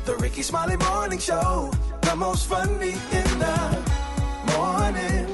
The Rickey Smiley Morning Show, the most funny in the morning.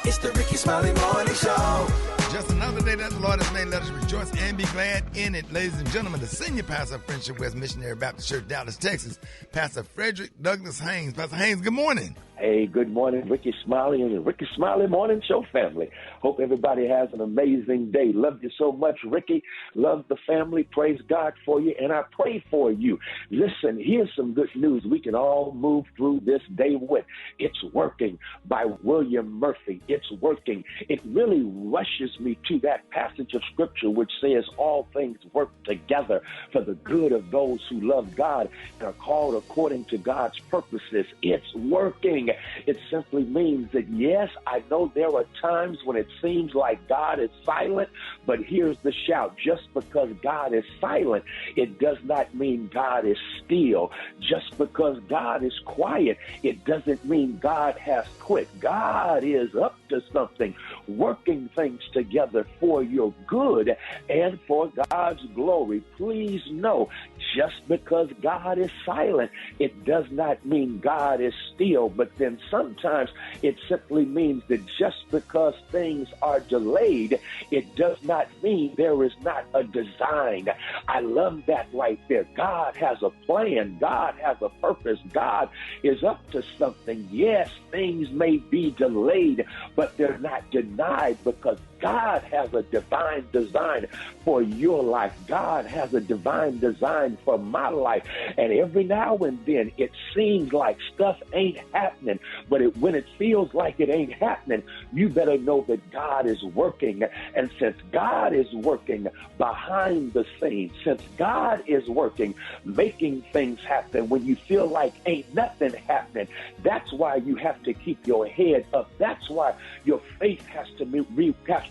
It's the Rickey Smiley Morning Show. Just another day that the Lord has made. Let us rejoice and be glad in it. Ladies and gentlemen, the senior pastor of Friendship West Missionary Baptist Church, Dallas, Texas, Pastor Frederick Douglass Haynes. Pastor Haynes, good morning. Hey, good morning, Rickey Smiley and the Rickey Smiley Morning Show family. Hope everybody has an amazing day. Love you so much, Rickey. Love the family. Praise God for you, and I pray for you. Listen, here's some good news we can all move through this day with. It's Working by William Murphy. It's working. It really rushes me to that passage of Scripture which says all things work together for the good of those who love God and are called according to God's purposes. It's working. It simply means that, yes, I know there are times when it seems like God is silent, but here's the shout. Just because God is silent, it does not mean God is still. Just because God is quiet, it doesn't mean God has quit. God is up to something, working things together for your good and for God's glory. Please know, just because God is silent, it does not mean God is still. But then sometimes it simply means that just because things are delayed, it does not mean there is not a design. I love that right there. God has a plan. God has a purpose. God is up to something. Yes, things may be delayed, but they're not denied because God has a divine design for your life. God has a divine design for my life. And every now and then it seems like stuff ain't happening, but when it feels like it ain't happening, you better know that God is working. And since God is working behind the scenes, since God is working, making things happen when you feel like ain't nothing happening, that's why you have to keep your head up. That's why your faith has to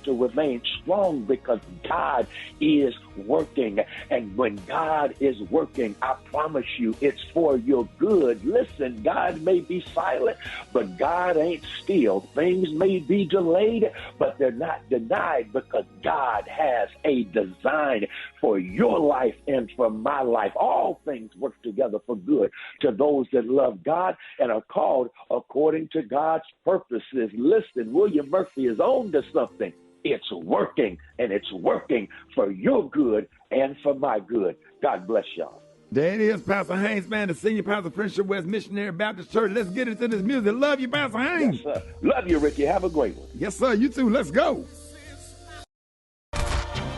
remain strong, because God is working. And when God is working, I promise you, it's for your good. Listen, God may be silent, but God ain't still. Things may be delayed, but they're not denied, because God has a design for your life and for my life. All things work together for good to those that love God and are called according to God's purposes. Listen, William Murphy is on to something. It's working, and it's working for your good and for my good. God bless y'all. There it is, Pastor Haynes, man, the senior pastor of Friendship West Missionary Baptist Church. Let's get into this music. Love you, Pastor Haynes. Yes, sir. Love you, Rickey. Have a great one. Yes, sir. You too. Let's go.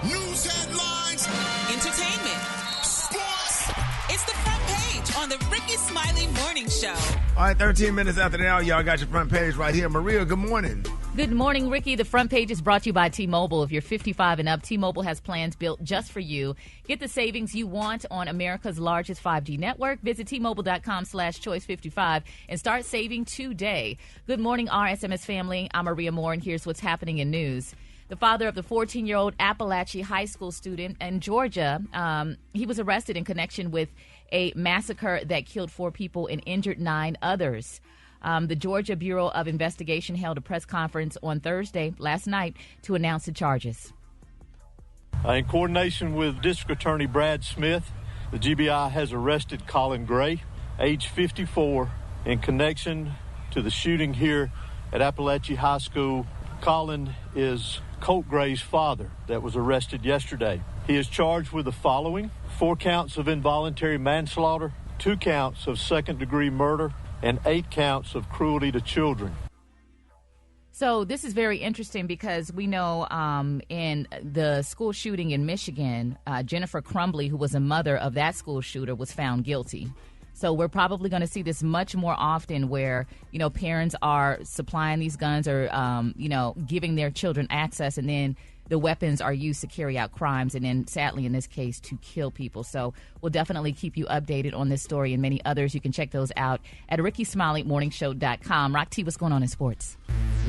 News headlines, Entertainment, sports. It's the front page on the Rickey Smiley Morning Show. All right, 13 minutes after the hour, y'all got your front page right here. Maria, good morning. Good morning, Rickey. The front page is brought to you by T-Mobile. If you're 55 and up, T-Mobile has plans built just for you. Get the savings you want on America's largest 5G network. Visit T-Mobile.com/choice55 and start saving today. Good morning, RSMS family. I'm Maria Moore, and here's what's happening in news. The father of the 14-year-old Appalachia High School student in Georgia, he was arrested in connection with a massacre that killed 4 people and injured 9 others. The Georgia Bureau of Investigation held a press conference on Thursday, last night, to announce the charges. In coordination with District Attorney Brad Smith, the GBI has arrested Colin Gray, age 54, in connection to the shooting here at Appalachia High School. Colin is Colt Gray's father that was arrested yesterday. He is charged with the following: 4 counts of involuntary manslaughter, 2 counts of second-degree murder, and 8 counts of cruelty to children. So this is very interesting because we know in the school shooting in Michigan, Jennifer Crumbley, who was a mother of that school shooter, was found guilty. So we're probably going to see this much more often where, parents are supplying these guns or, giving their children access, and then the weapons are used to carry out crimes and then, sadly, in this case, to kill people. So we'll definitely keep you updated on this story and many others. You can check those out at RickeySmileyMorningShow.com. Rock T, what's going on in sports?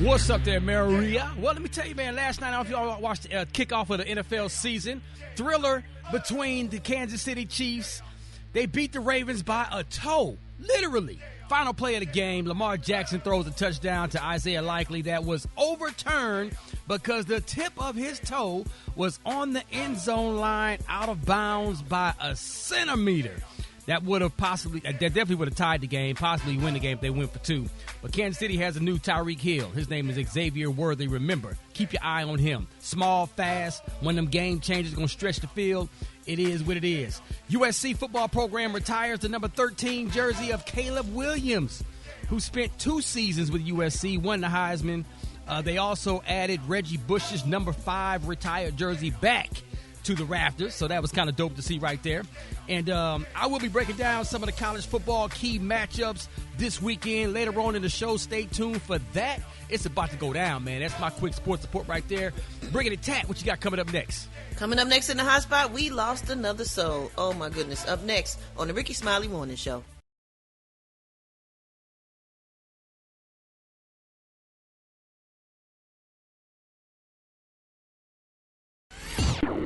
What's up there, Maria? Well, let me tell you, man, last night, I don't know if y'all watched the kickoff of the NFL season. Thriller between the Kansas City Chiefs. They beat the Ravens by a toe, literally. Final play of the game, Lamar Jackson throws a touchdown to Isaiah Likely that was overturned because the tip of his toe was on the end zone line out of bounds by a centimeter. That definitely would have tied the game, possibly win the game if they went for 2. But Kansas City has a new Tyreek Hill. His name is Xavier Worthy. Remember, keep your eye on him. Small, fast, one of them game changers going to stretch the field. It is what it is. USC football program retires the number 13 jersey of Caleb Williams, who spent 2 seasons with USC, won the Heisman. They also added Reggie Bush's number 5 retired jersey back to the rafters, so that was kind of dope to see right there. And I will be breaking down some of the college football key matchups this weekend later on in the show. Stay tuned for that. It's about to go down, man. That's my quick sports report right there. Bringing it, Tat, what you got coming up next? Coming up next in the hot spot, we lost another soul. Oh, my goodness. Up next on the Rickey Smiley Morning Show.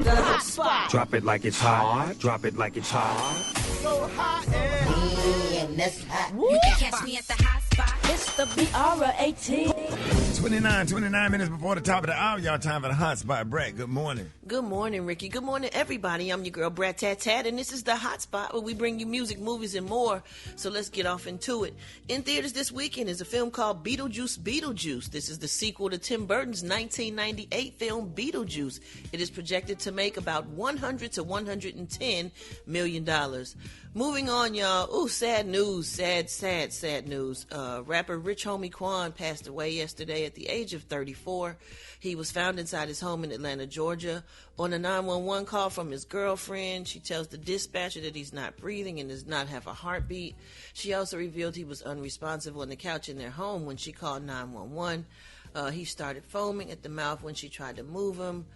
The hot spot. Drop it like it's hot. Drop it like it's hot. So hot and that's hot. You can catch me at the hot spot. It's the BR18. 29 minutes before the top of the hour. Y'all time for the hot spot. Brett, good morning. Good morning, Ricky. Good morning, everybody. I'm your girl, Brett Tat Tat, and this is the hot spot where we bring you music, movies, and more. So let's get off into it. In theaters this weekend is a film called Beetlejuice. This is the sequel to Tim Burton's 1998 film Beetlejuice. It is projected to make about $100 to $110 million. Moving on, y'all. Ooh, sad news. Sad news. Rapper Rich Homie Quan passed away yesterday at the age of 34. He was found inside his home in Atlanta, Georgia. On a 911 call from his girlfriend, she tells the dispatcher that he's not breathing and does not have a heartbeat. She also revealed he was unresponsive on the couch in their home when she called 911. He started foaming at the mouth when she tried to move him.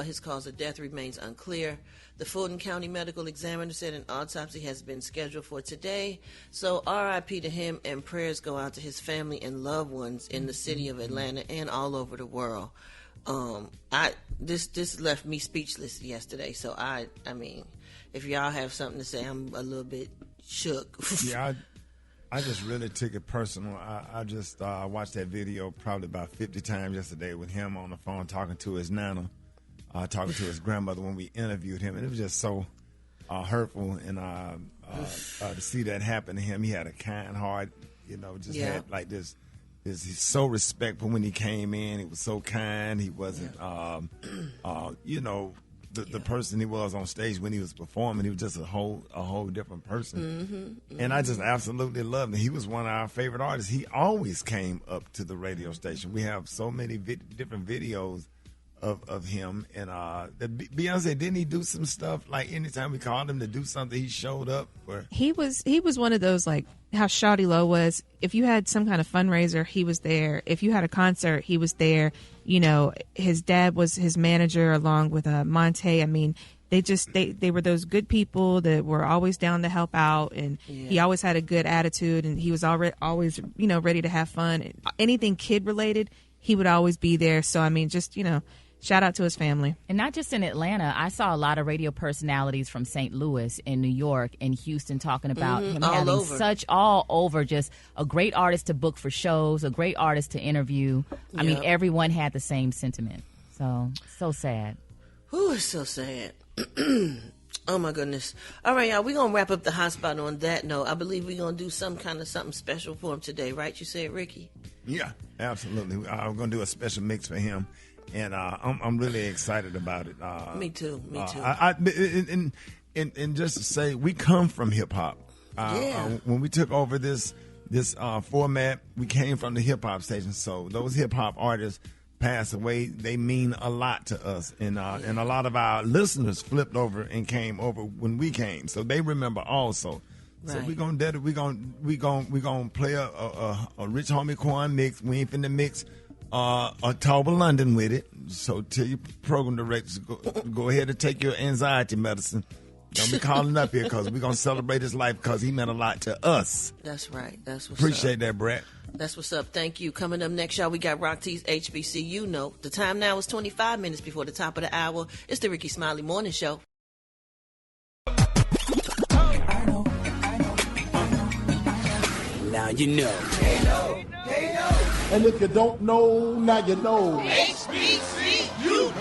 His cause of death remains unclear. The Fulton County Medical Examiner said an autopsy has been scheduled for today. So RIP to him, and prayers go out to his family and loved ones in the city of Atlanta and all over the world. This left me speechless yesterday. So I mean, if y'all have something to say, I'm a little bit shook. Yeah, I just really took it personal. I just watched that video probably about 50 times yesterday with him on the phone talking to his nana. Talking to his grandmother when we interviewed him, and it was just so hurtful. And to see that happen to him, he had a kind heart, had like this. He's so respectful when he came in. He was so kind. He wasn't, the person he was on stage when he was performing. He was just a whole different person. And I just absolutely loved him. He was one of our favorite artists. He always came up to the radio station. We have so many different videos of him, and Beyonce, didn't he do some stuff like anytime we called him to do something, he showed up? Or he was one of those, like how Shawty Low was. If you had some kind of fundraiser, he was there. If you had a concert, he was there. His dad was his manager along with Monte. I mean, they were those good people that were always down to help out, and he always had a good attitude, and he was always ready to have fun. Anything kid related, he would always be there. So I mean, just shout out to his family. And not just in Atlanta. I saw a lot of radio personalities from St. Louis and New York and Houston talking about him having all over, just a great artist to book for shows, a great artist to interview. I mean, everyone had the same sentiment. So sad. Ooh, it's so sad. Oh, my goodness. All right, y'all, we're going to wrap up the hot spot on that note. I believe we're going to do something special for him today, right? You said, Ricky? Yeah, absolutely. We're going to do a special mix for him. And I'm really excited about it. Me too. And just to say, we come from hip hop. When we took over this format, we came from the hip hop station. So those hip hop artists passed away. They mean a lot to us, and a lot of our listeners flipped over and came over when we came. So they remember also. So we're gonna play a Rich Homie Quan mix. We ain't finna mix October London with it. So tell your program directors, go ahead and take your anxiety medicine. Don't be calling up here because we're going to celebrate his life because he meant a lot to us. That's right. That's what's Appreciate that, Brett. That's what's up. Thank you. Coming up next, y'all, we got Rock T's HBCU note. The time now is 25 minutes before the top of the hour. It's the Rickey Smiley Morning Show. Now you know. They know. And if you don't know, now you know. HBCU.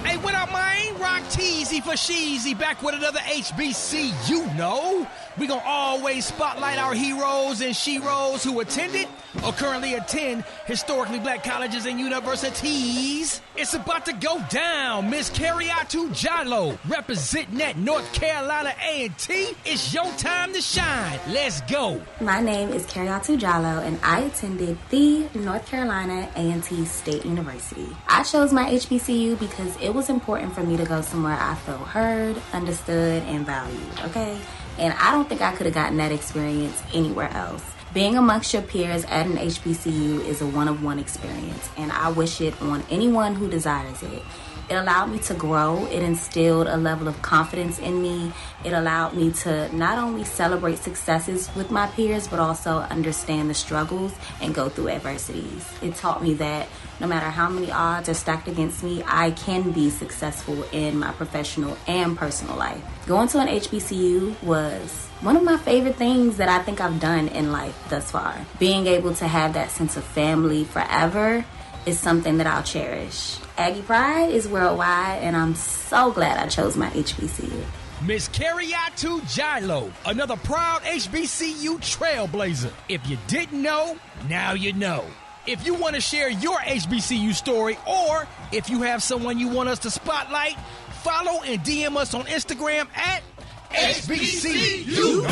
Hey, what up, man? Rock Teasy for Sheezy back with another HBCU. We're going to always spotlight our heroes and sheroes who attended or currently attend historically black colleges and universities. It's about to go down. Miss Carriatu Jalo, representing that North Carolina A&T. It's your time to shine. Let's go. My name is Carriatu Jalo, and I attended the North Carolina A&T State University. I chose my HBCU because it was important for me to go somewhere I felt heard, understood, and valued, okay? And I don't think I could have gotten that experience anywhere else. Being amongst your peers at an HBCU is a one-of-one experience, and I wish it on anyone who desires it. It allowed me to grow. It instilled a level of confidence in me. It allowed me to not only celebrate successes with my peers, but also understand the struggles and go through adversities. It taught me that no matter how many odds are stacked against me, I can be successful in my professional and personal life. Going to an HBCU was one of my favorite things that I think I've done in life thus far. Being able to have that sense of family forever is something that I'll cherish. Aggie Pride is worldwide, and I'm so glad I chose my HBCU. Miss Carriatu Jalo, another proud HBCU trailblazer. If you didn't know, now you know. If you want to share your HBCU story, or if you have someone you want us to spotlight, follow and DM us on Instagram at HBCU.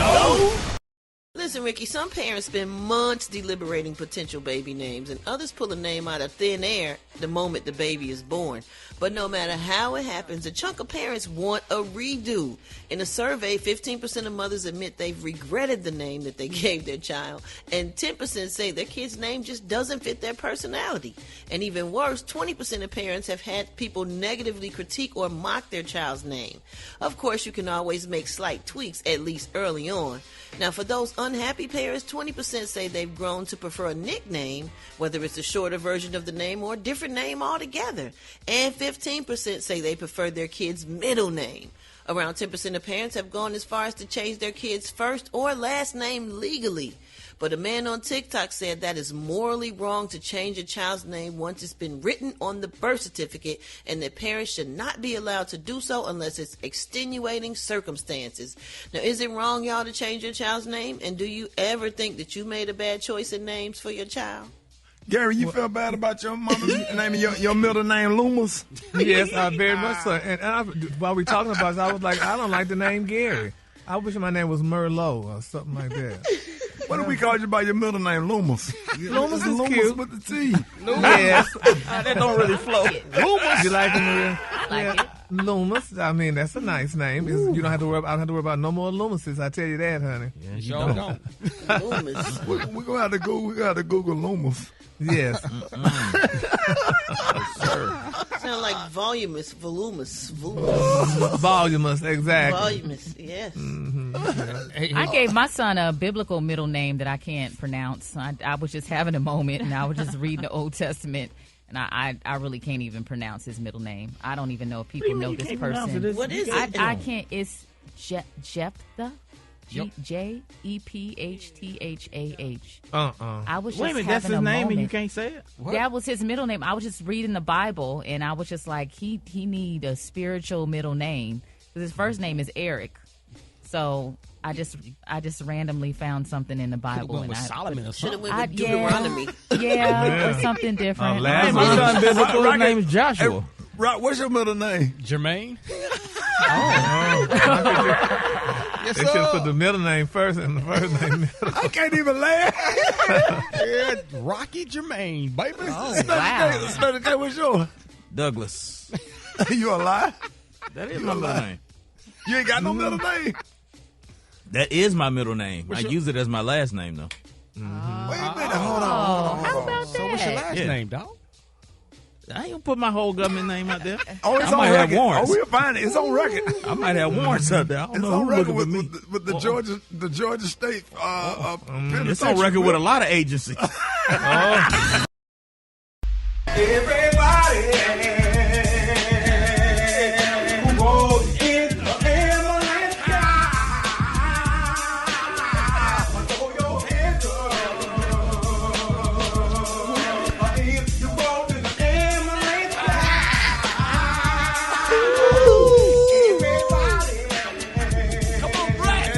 Listen, Ricky, some parents spend months deliberating potential baby names, and others pull a name out of thin air the moment the baby is born. But no matter how it happens, a chunk of parents want a redo. In a survey, 15% of mothers admit they've regretted the name that they gave their child, and 10% say their kid's name just doesn't fit their personality. And even worse, 20% of parents have had people negatively critique or mock their child's name. Of course, you can always make slight tweaks, at least early on. Now, for those unhappy parents, 20% say they've grown to prefer a nickname, whether it's a shorter version of the name or a different name altogether. And 15% say they prefer their kid's middle name. Around 10% of parents have gone as far as to change their kid's first or last name legally. But a man on TikTok said that is morally wrong to change a child's name once it's been written on the birth certificate, and that parents should not be allowed to do so unless it's extenuating circumstances. Now, is it wrong, y'all, to change your child's name? And do you ever think that you made a bad choice in names for your child? Gary, you feel bad about your mama's name, your middle name, Loomis? Yes, I very much so. And while we talking about this, I was like, I don't like the name Gary. I wish my name was Merlot or something like that. What do we call you by your middle name, Loomis? Loomis is Loomis cute. with the T. Yes. That don't really flow. Loomis. You like it, Maria? I like it. Loomis. I mean, that's a nice name. You don't have to worry. I don't have to worry about no more Loomises. I tell you that, honey. Yeah, you don't. Loomis. We're gonna have to go. We got to Google Loomis. Yes. Sound like voluminous. Voluminous, exactly. Voluminous, yes. Mm-hmm. I gave my son a biblical middle name that I can't pronounce. I was just having a moment, and I was just reading the Old Testament, and I really can't even pronounce his middle name. I don't even know if people know this person. What is it? I can't. It's Jephthah. Jephthah. I was just Wait a minute, having that's his a name moment. and you can't say it? What? That was his middle name. I was just reading the Bible, and I was just like, he need a spiritual middle name, because his first name is Eric. So I just randomly found something in the Bible, and Solomon or Should have something. went with Deuteronomy. Yeah, or something different. My son biblical, his name is Joshua. Right, what's your middle name? Jermaine. They should put the middle name first and the first name middle. I can't even laugh. Yeah, Rocky Jermaine, baby. Oh, wow. Okay, what's yours? Douglas. You alive? That is my middle name. You ain't got no middle name. That is my middle name. I use it as my last name, though. Mm-hmm. Wait a minute, hold on. How about that? So what's your last name, dog? I ain't gonna put my whole government name out there. Oh, it's I on might have record. warrants. Oh, we'll find it. It's on record. I might have warrants out there. I don't It's know on who record looking for me. with the Georgia State penitentiary. It's on record with a lot of agencies. Everybody who goes in the ambulance car, throw your hands up. If you go in the ambulance car, everybody, Come on, Brad.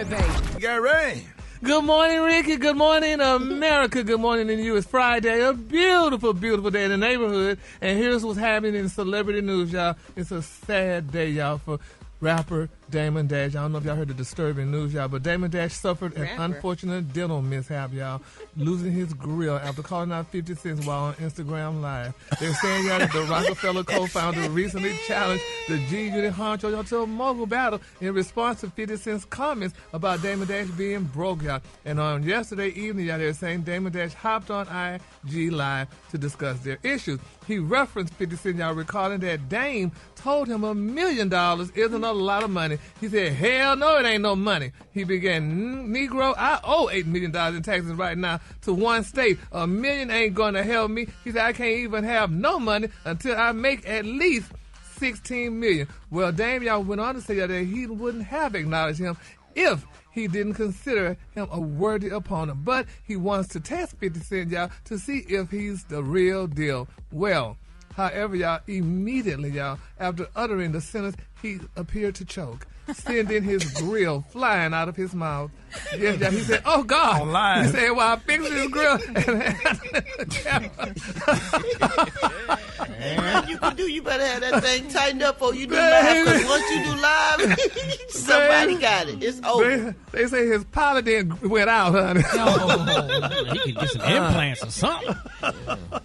Gary, baby. Gary. Good morning, Ricky. Good morning, America. Good morning to you. It's Friday, a beautiful, beautiful day in the neighborhood. And here's what's happening in celebrity news, y'all. It's a sad day, y'all, for rapper Damon Dash. I don't know if y'all heard the disturbing news, y'all, but Damon Dash suffered an unfortunate dental mishap, y'all, losing his grill after calling out 50 Cent while on Instagram Live. They're saying, y'all, that the Rockefeller co-founder recently challenged the G-Unit honcho, y'all, to a mogul battle in response to 50 Cent's comments about Damon Dash being broke, y'all. And on yesterday evening, y'all, they're saying Damon Dash hopped on IG Live to discuss their issues. He referenced 50 Cent, y'all, recalling that Dame told him $1 million isn't a lot of money. He said, hell no, it ain't no money. He began, Negro, I owe $8 million in taxes right now to one state. $1 million ain't going to help me. He said, I can't even have no money until I make at least $16 million. Well, Dame, y'all, went on to say that he wouldn't have acknowledged him if he didn't consider him a worthy opponent. But he wants to test 50 Cent, y'all, to see if he's the real deal. Well, however, y'all, immediately, y'all, after uttering the sentence, he appeared to choke, sending his grill flying out of his mouth. Yes, y'all, he said, oh, God. Online. He said, well, I fixed his grill. What you can do, you better have that thing tightened up or you do live. Because once you do live, somebody got it. It's over. They say his pilot then went out, honey. Oh, he could get some implants or something.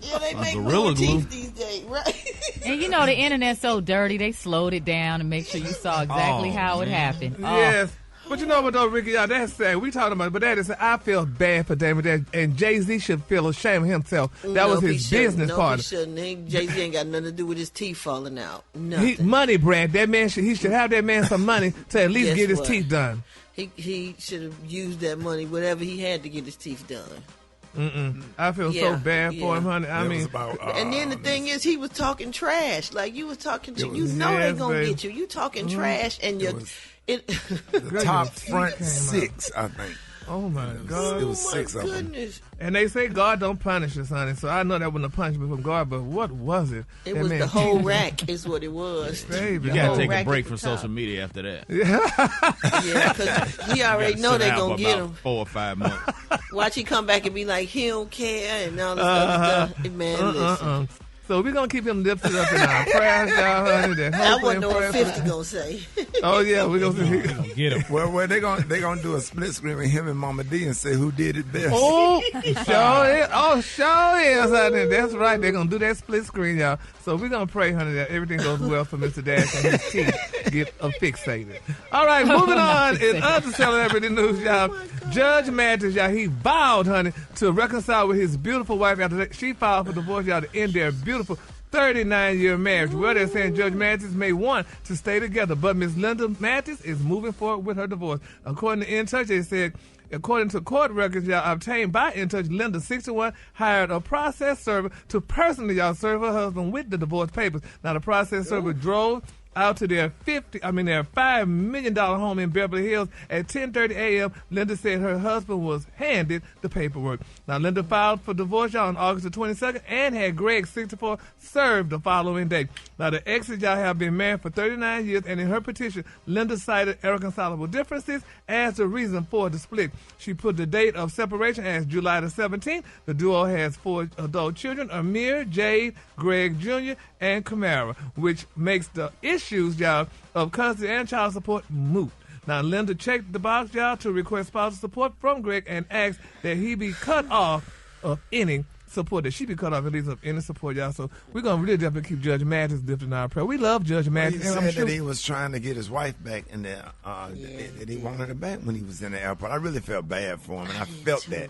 Yeah, they make more teeth these days, right? And you know the internet's so dirty, they slowed it down and make sure you saw exactly how it happened. Yes. But you know what, though, Ricky, y'all, that's sad. We talking about it, but that is, I feel bad for Damon Dash, and Jay-Z should feel ashamed of himself. That was his business partner. He shouldn't. Jay-Z ain't got nothing to do with his teeth falling out. Nothing. Money, Brad. That man he should have that man some money to at least get his teeth done. He should have used that money, whatever he had to get his teeth done. I feel so bad for him, honey. I mean, and then the thing is, he was talking trash. Like you was talking to, you know they gonna get you. You talking trash, and the top front six, I think. Oh my God! It was six of them. And they say God don't punish us, honey. So I know that wasn't a punishment from God, but what was it? It was the whole rack, is what it was. Baby, you gotta take a break from social media after that. Yeah, because we already know they gonna get him 4 or 5 months. Watch he come back and be like, he don't care and all this other stuff. Man, listen. So we're going to keep him lifted up in our prayers, y'all, honey. I wouldn't know what 50 going to say. Oh, yeah, we're going to get him. Well, they're gonna do a split screen with him and Mama D and say who did it best. Oh, sure is. Oh, sure is, honey. That's right. They're going to do that split screen, y'all. So we're going to pray, honey, that everything goes well for Mr. Dash and his teeth get fixated. All right, moving on in other celebrity news, y'all. Judge Mathis, y'all, he vowed, honey, to reconcile with his beautiful wife after she filed for divorce, y'all, to end their beautiful 39-year marriage. Well, they're saying Judge Mathis may want to stay together, but Miss Linda Mathis is moving forward with her divorce. According to In Touch, they said, according to court records, y'all, obtained by In Touch, Linda, 61, hired a process server to personally, y'all, serve her husband with the divorce papers. Now, the process server drove out to their $5 million home in Beverly Hills at 10:30 a.m. Linda said her husband was handed the paperwork. Now, Linda filed for divorce, y'all, on August the 22nd and had Greg, 64, served the following day. Now, the exes, y'all, have been married for 39 years, and in her petition, Linda cited irreconcilable differences as the reason for the split. She put the date of separation as July the 17th. The duo has 4 adult children, Amir, Jade, Greg Jr., and Kamara, which makes the issues, y'all, of custody and child support moot. Now, Linda checked the box, y'all, to request spousal support from Greg and asked that he be cut off of any support, that she be cut off at least of any support, y'all. So we're going to really definitely keep Judge Mathis lifted in our prayer. We love Judge Mathis. He said that he was trying to get his wife back in there, that he wanted her back when he was in the airport. I really felt bad for him, and I felt that.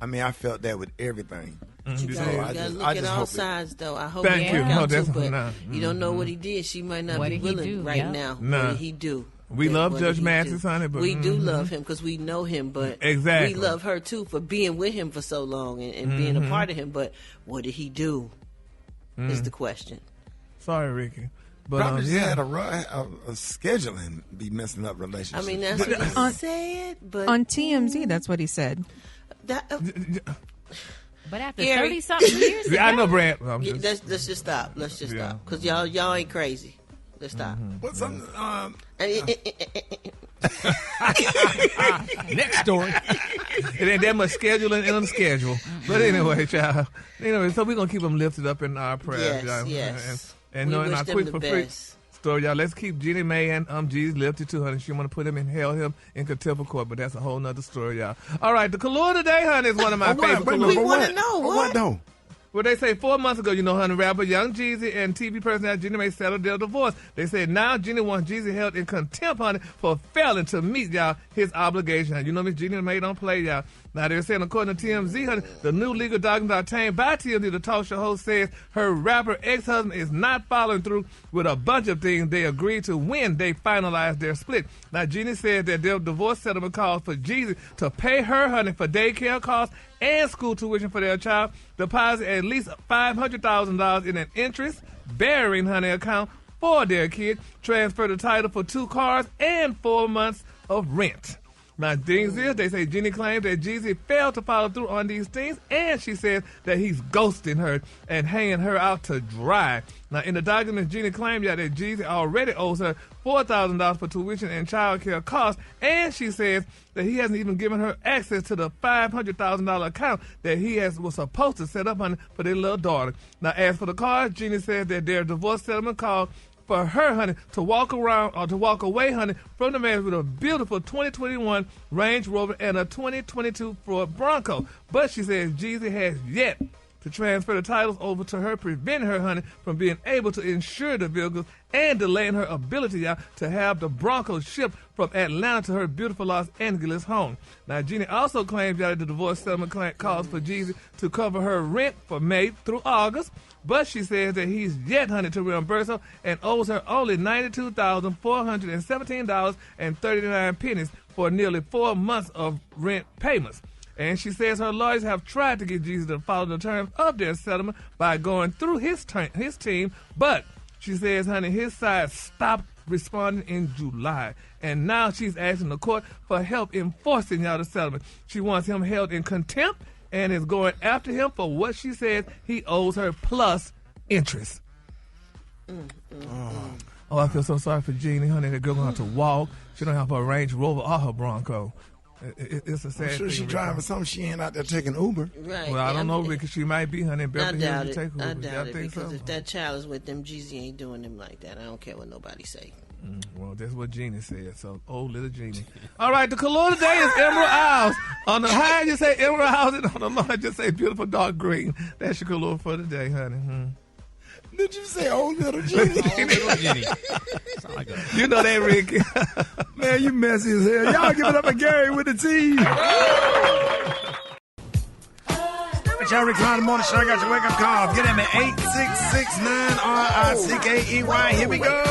I mean, I felt that with everything. You gotta look at all sides, though. I hope Thank he you. out too, but you don't know what he did. She might not be willing right now. What did he do? We love Judge Mathis, honey, but we do love him because we know him, but we love her too for being with him for so long and being a part of him. But what did he do? Is the question. Sorry, Ricky. But probably just had a scheduling be messing up relationships. I mean, that's what he said. But on TMZ, that's what he said. But after 30-something years, I know, Brad. Let's just stop. Let's just stop because y'all ain't crazy. Let's stop. What's something? Next story. It ain't that much scheduling in the schedule. But anyway, child. Anyway, so we're going to keep them lifted up in our prayers. Yes, y'all. yes. And We knowing wish our them quick the for free best. story, y'all. Let's keep Jeannie Mae and Jesus lifted to her. And she want to put him and held him in contempt of court, but that's a whole nother story, y'all. All right, the color today, honey, is one of my favorite colors. We want to know what? though? Well, they say 4 months ago, honey, rapper Young Jeezy and TV personality Jeannie Mae settled their divorce. They said now Jeannie wants Jeezy held in contempt, honey, for failing to meet, y'all, his obligation. You know Miss Jeannie Mae don't play, y'all. Now, they're saying, according to TMZ, honey, the new legal documents obtained by TMZ, the talk show host says her rapper ex-husband is not following through with a bunch of things they agreed to when they finalized their split. Now, Jeannie said that their divorce settlement calls for Jeezy to pay her, honey, for daycare costs and school tuition for their child, deposit at least $500,000 in an interest-bearing, honey, account for their kid, transfer the title for 2 cars, and 4 months of rent. Now, things is, they say Jeannie claims that Jeezy failed to follow through on these things, and she says that he's ghosting her and hanging her out to dry. Now, in the documents, Jeannie claimed that Jeezy already owes her $4,000 for tuition and child care costs, and she says that he hasn't even given her access to the $500,000 account that he was supposed to set up for their little daughter. Now, as for the cars, Jeannie says that their divorce settlement called for her, honey, to walk away, honey, from the man with a beautiful 2021 Range Rover and a 2022 Ford Bronco. But she says Jeezy has yet to transfer the titles over to her, preventing her, honey, from being able to insure the vehicles and delaying her ability to have the Bronco shipped from Atlanta to her beautiful Los Angeles home. Now, Jeannie also claims that the divorce settlement calls for Jeezy to cover her rent for May through August, but she says that he's yet, honey, to reimburse her and owes her only $92,417.39 for nearly 4 months of rent payments. And she says her lawyers have tried to get Jeezy to follow the terms of their settlement by going through his team, but she says, honey, his side stopped responding in July. And now she's asking the court for help enforcing the settlement. She wants him held in contempt and is going after him for what she says he owes her plus interest. Oh, I feel so sorry for Jeannie, honey. That girl gonna have to walk. She don't have her Range Rover or her Bronco. It's a sad thing. I'm sure she's driving something. She ain't out there taking Uber. Right. Well, I don't know, because she might be, honey. I doubt it. Take Uber. I doubt it, because so? if that child is with them, Jeezy ain't doing them like that. I don't care what nobody say. Well, that's what Jeannie said. So, old little Jeannie. All right, the color today is Emerald Isles. On the high, you say Emerald Isles, and on the low, just say beautiful dark green. That's your color for today, honey. Did you say old little Jeannie? Old little Jeannie. You know that, Ricky. Man, you messy as hell. Y'all give it up for Gary with the T. It's y'all Rickey Smiley Morning Show. I got your wake-up call. Get at me, 866-9-RICKEY. Here we go.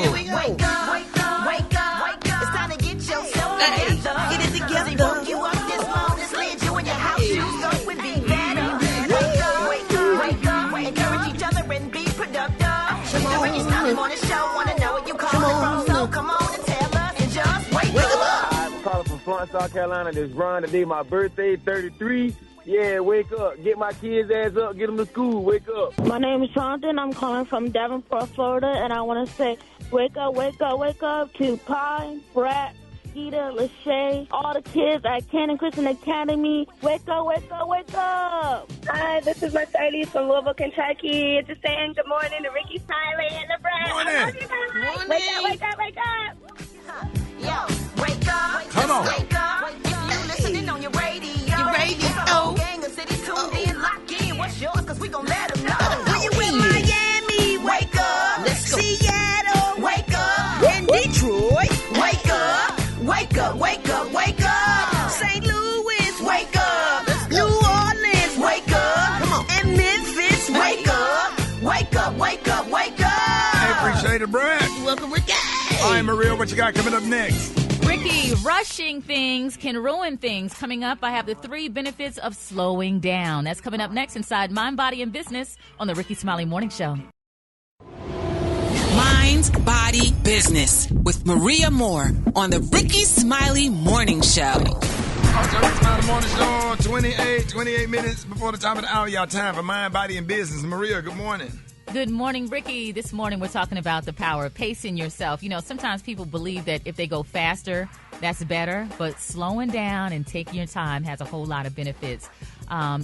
Here we go. Wake up, wake up, wake up, wake up. It's time to get yourself together. Get it together. They woke you up this morning, slid you in your house. Shoes up with be better. Wake up, wake up, wake up. Encourage each other and be productive. The Rickey Smiley Morning Show. Wanna know where you calling from? So come on and tell us and just wake up. I'm calling from Florence, South Carolina. This is Ron. Today my birthday, 33. Yeah, wake up. Get my kids' ass up. Get them to school. Wake up. My name is Jonathan. I'm calling from Davenport, Florida, and I want to say wake up, wake up, wake up to Pie, Brat, Skeeta, Lachey, all the kids at Cannon Christian Academy. Wake up, wake up, wake up. Hi, this is Mercedes from Louisville, Kentucky. Just saying good morning to Rickey Smiley and the Brat. Morning. Morning. Wake up, wake up, wake up. Yo, wake up. Come on. Wake up. If you listening on your radio. It's a whole gang of cities tuned in, lock in. What's yours? Because we gon' let them know. When you in Miami, wake up. Let's go. Seattle, wake up. In Detroit, wake up. Wake up, wake up, wake up. St. Louis, wake up. New Orleans, wake up. Come on. And Memphis, wake up. Wake up, wake up, wake up. I appreciate it, Brad. Welcome, Ricky. All right, Maria, what you got coming up next? Ricky, rushing things can ruin things. Coming up, I have the 3 benefits of slowing down. That's coming up next inside Mind, Body, and Business on the Rickey Smiley Morning Show. Mind, Body, Business with Maria Moore on the Rickey Smiley Morning Show. Rickey Smiley Morning Show, 28 minutes before the top of the hour. Y'all time for Mind, Body, and Business. Maria, good morning. Good morning, Ricky. This morning we're talking about the power of pacing yourself. You know, sometimes people believe that if they go faster, that's better, but slowing down and taking your time has a whole lot of benefits.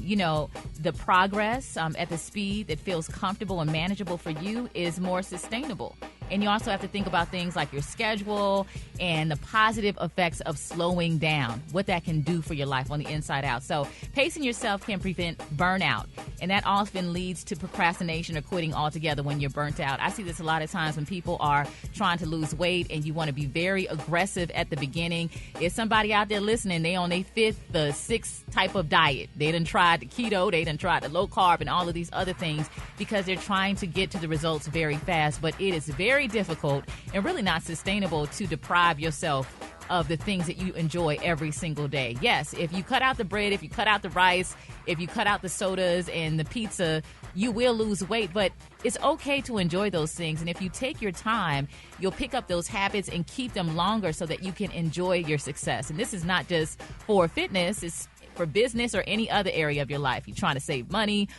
You know, the progress at the speed that feels comfortable and manageable for you is more sustainable. And you also have to think about things like your schedule and the positive effects of slowing down, what that can do for your life on the inside out. So pacing yourself can prevent burnout, and that often leads to procrastination or quitting altogether when you're burnt out. I see this a lot of times when people are trying to lose weight and you want to be very aggressive at the beginning. If somebody out there listening, they on their the sixth type of diet. They done tried the keto, they done tried the low carb and all of these other things because they're trying to get to the results very fast. But it is very difficult and really not sustainable to deprive yourself of the things that you enjoy every single day. Yes, if you cut out the bread, if you cut out the rice, if you cut out the sodas and the pizza, you will lose weight, but it's okay to enjoy those things. And if you take your time, you'll pick up those habits and keep them longer so that you can enjoy your success. And this is not just for fitness, it's for business or any other area of your life. You're trying to save money,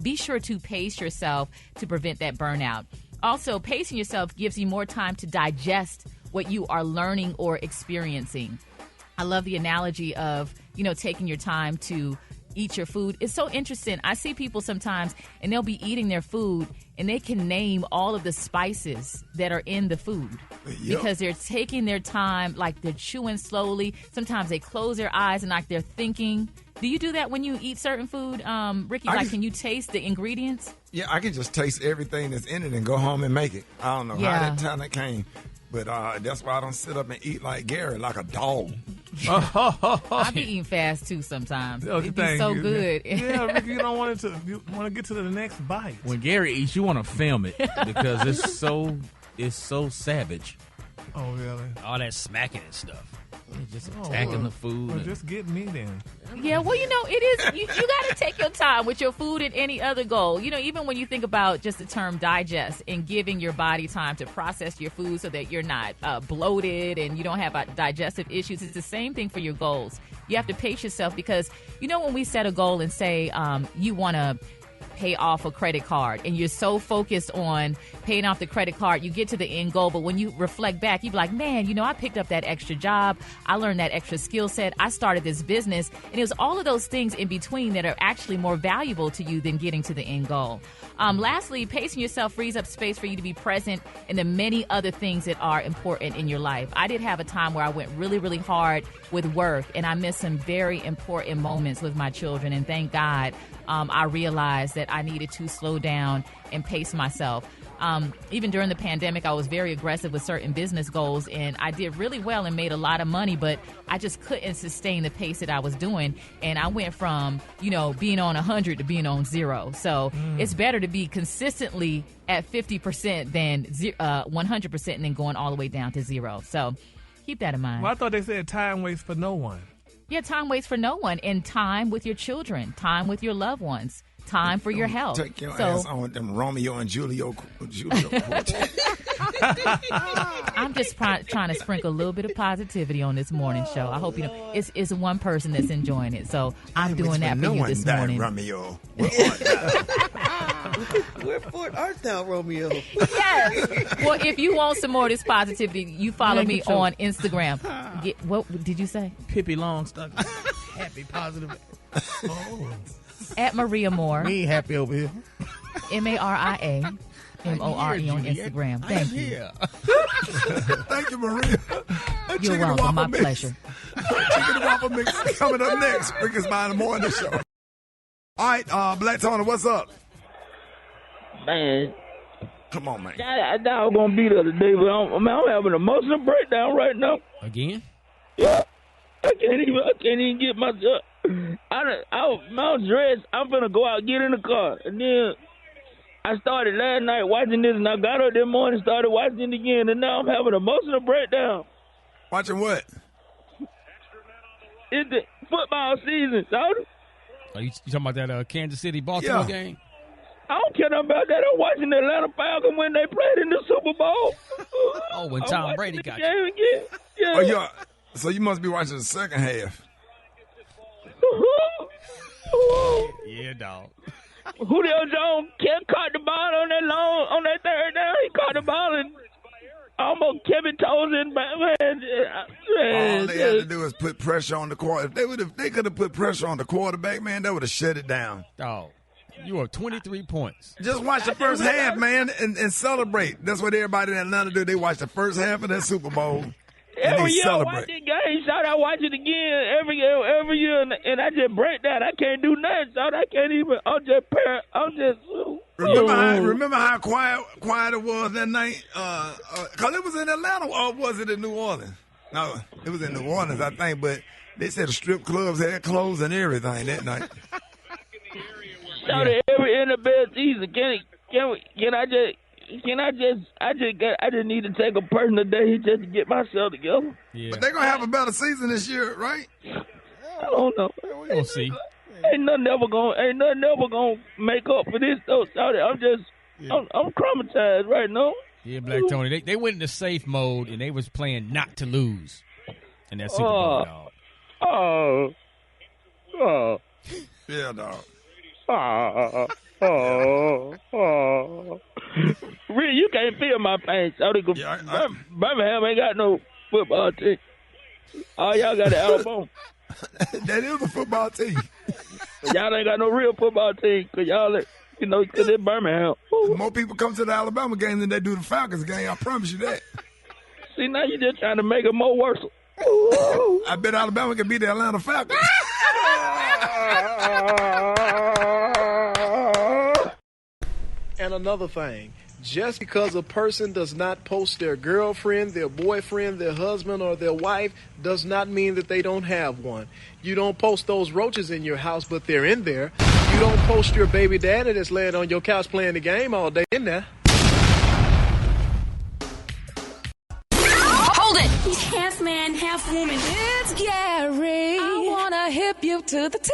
be sure to pace yourself to prevent that burnout. Also, pacing yourself gives you more time to digest what you are learning or experiencing. I love the analogy of, you know, taking your time to eat your food. It's so interesting. I see people sometimes and they'll be eating their food and they can name all of the spices that are in the food because they're taking their time, like they're chewing slowly. Sometimes they close their eyes and like they're thinking. Do you do that when you eat certain food, Ricky? Can you taste the ingredients? Yeah, I can just taste everything that's in it and go home and make it. I don't know how that talent came. But that's why I don't sit up and eat like Gary, like a dog. I be eating fast too sometimes. It be so good. Yeah, Ricky, you don't want to get to the next bite. When Gary eats, you want to film it because it's so savage. Oh, really? All that smacking and stuff. Just attacking the food. Well, just get me then. Yeah, well, you know, it is. You got to take your time with your food and any other goal. You know, even when you think about just the term digest and giving your body time to process your food so that you're not bloated and you don't have digestive issues, it's the same thing for your goals. You have to pace yourself because, you know, when we set a goal and say you want to pay off a credit card and you're so focused on paying off the credit card, you get to the end goal, but when you reflect back, you be like, man, you know, I picked up that extra job, I learned that extra skill set, I started this business, and it was all of those things in between that are actually more valuable to you than getting to the end goal. Lastly, pacing yourself frees up space for you to be present in the many other things that are important in your life. I did have a time where I went really, really hard with work, and I missed some very important moments with my children, and thank God I realized that I needed to slow down and pace myself. Even during the pandemic, I was very aggressive with certain business goals, and I did really well and made a lot of money, but I just couldn't sustain the pace that I was doing. And I went from, you know, being on 100 to being on 0. So it's better to be consistently at 50% than 100% and then going all the way down to 0. So keep that in mind. Well, I thought they said time waits for no one. Yeah, time waits for no one. And time with your children, time with your loved ones, time for your health. Take your ass on with them Romeo and Julio. I'm just trying to sprinkle a little bit of positivity on this morning show. I hope you know it's one person that's enjoying it. So I'm doing that for you this morning. Romeo. Wherefore art thou, Romeo? Yes. Well, if you want some more of this positivity, you follow me on Instagram. What did you say? Pippi Longstocking. Happy, positive. Oh. At Maria Moore. We ain't happy over here. MariaMore on Instagram. Thank you. Thank you, Maria. You're welcome. My pleasure. Chicken and waffle mix coming up next. Rickey Smiley Morning Show. All right, Black Tony, what's up? Man. Come on, man. I thought I was going to be there today, but I'm having an emotional breakdown right now. Again? Yeah. I can't even get myself. I'm dressed. I'm going to go out, get in the car. And then I started last night watching this, and I got up this morning and started watching it again, and now I'm having an emotional breakdown. Watching what? It's the football season, Saudi. Are you talking about that Kansas City-Baltimore game? I don't care nothing about that. I'm watching the Atlanta Falcons when they played in the Super Bowl. Oh, when Tom Brady got you. Again. Yeah. Oh, yeah. So you must be watching the second half. Yeah, dog. Julio Jones caught the ball on that third down. He caught the ball and almost Kevin toes in. All they had to do is put pressure on the quarterback. If they could have put pressure on the quarterback, man, that would have shut it down. Oh, you are 23 points. Just watch the first half, man, and celebrate. That's what everybody in Atlanta do. They watch the first half of that Super Bowl. Every year I watch it, game, so I watch it again every year, and I just break down. I can't do nothing, so I can't even. I'm just. Remember how quiet it was that night? Because it was in Atlanta, or was it in New Orleans? No, it was in New Orleans, I think. But they said the strip clubs had closed and everything that night. So every NFL season, I just need to take a personal day just to get myself together. Yeah. But they're gonna have a better season this year, right? I don't know. We'll see. Ain't nothing ever gonna make up for this though. I'm traumatized right now. Yeah, Black Tony. They went into safe mode and they was playing not to lose in that Super Bowl, dog. Yeah, dog. Really, you can't feel my pain. Birmingham ain't got no football team. All y'all got the Alabama. That is a football team. Y'all ain't got no real football team because because it's Birmingham. More people come to the Alabama game than they do the Falcons game. I promise you that. See, now you're just trying to make it more worse. I bet Alabama can beat the Atlanta Falcons. And another thing, just because a person does not post their girlfriend, their boyfriend, their husband, or their wife does not mean that they don't have one. You don't post those roaches in your house, but they're in there. You don't post your baby daddy that's laying on your couch playing the game all day in there. Hold it! Half man, half woman. It's Gary. I wanna hip you to the T.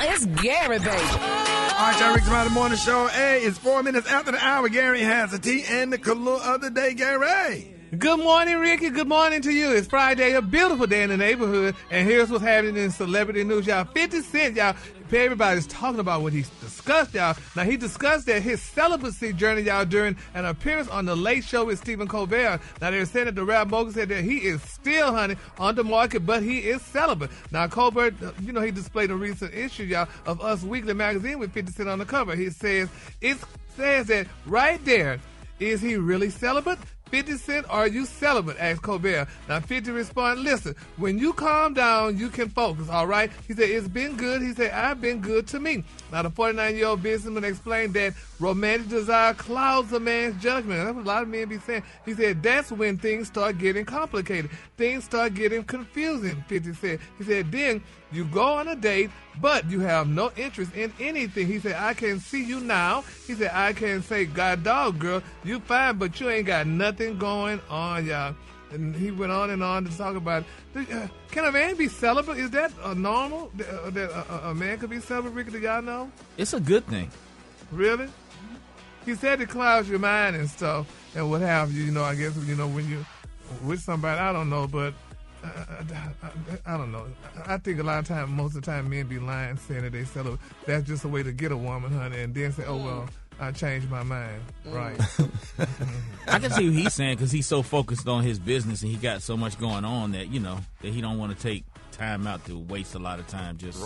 It's Gary, baby. All right, y'all, Rickey Smiley Morning Show. Hey, it's 4 minutes after the hour. Gary has the tea and the color of the day. Gary. Good morning, Ricky. Good morning to you. It's Friday, a beautiful day in the neighborhood. And here's what's happening in celebrity news, y'all. 50 Cent, y'all. Everybody's talking about what he's discussed, y'all. Now, he discussed that his celibacy journey, y'all, during an appearance on The Late Show with Stephen Colbert. Now, they're saying that the rap mogul said that he is still, honey, on the market, but he is celibate. Now, Colbert, he displayed a recent issue, y'all, of Us Weekly magazine with 50 Cent on the cover. It says that right there, is he really celibate? 50 Cent, are you celibate? Asked Colbert. Now 50 responded, listen, when you calm down, you can focus, all right? He said, it's been good. He said, I've been good to me. Now the 49-year-old businessman explained that romantic desire clouds a man's judgment. That's what a lot of men be saying. He said, that's when things start getting complicated. Things start getting confusing, 50 said. He said, then you go on a date, but you have no interest in anything. He said, I can see you now. He said, I can say, God dog, girl, you fine, but you ain't got nothing going on, y'all. And he went on and on to talk about, can a man be celibate? Is that normal, that a man could be celibate, Ricky? Do y'all know? It's a good thing. Really? He said it clouds your mind and stuff and what have you. I guess, when you're with somebody, I don't know, but I don't know. I think a lot of times, most of the time, men be lying, saying that they celibate. That's just a way to get a woman, honey, and then say, oh, well, I changed my mind. Right. I can see what he's saying because he's so focused on his business and he got so much going on that, that he don't want to take time out to waste a lot of time just,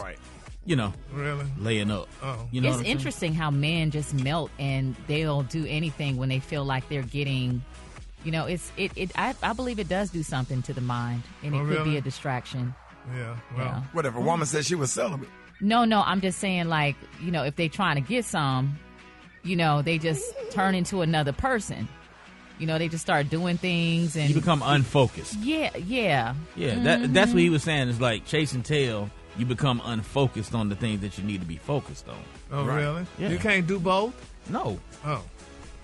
really laying up. Oh. It's interesting how men just melt and they'll do anything when they feel like they're getting... I believe it does do something to the mind, and it could be a distraction. Yeah, well. What if a woman said she was celibate? No, I'm just saying, like, if they trying to get some, they just turn into another person. They just start doing things. And you become unfocused. Yeah. Mm-hmm. That's what he was saying. It's like chasing tail. You become unfocused on the things that you need to be focused on. Oh, right. Really? Yeah. You can't do both? No. Oh.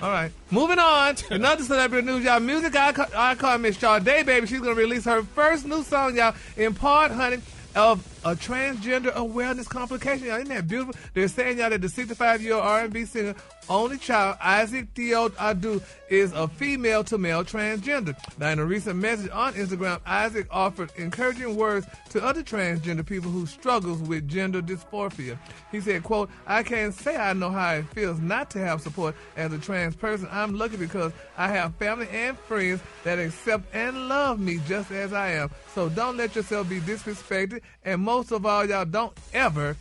All right. Moving on. Another celebrity news, y'all. Music icon Miss Sade, baby. She's going to release her first new song, y'all, in part, honey, of a transgender awareness complication. Y'all, isn't that beautiful? They're saying, y'all, that the 65-year-old R&B singer only child, Isaac Theo Adu, is a female-to-male transgender. Now, in a recent message on Instagram, Isaac offered encouraging words to other transgender people who struggles with gender dysmorphia. He said, quote, "I can't say I know how it feels not to have support as a trans person. I'm lucky because I have family and friends that accept and love me just as I am. So don't let yourself be disrespected. And most of all, y'all, don't ever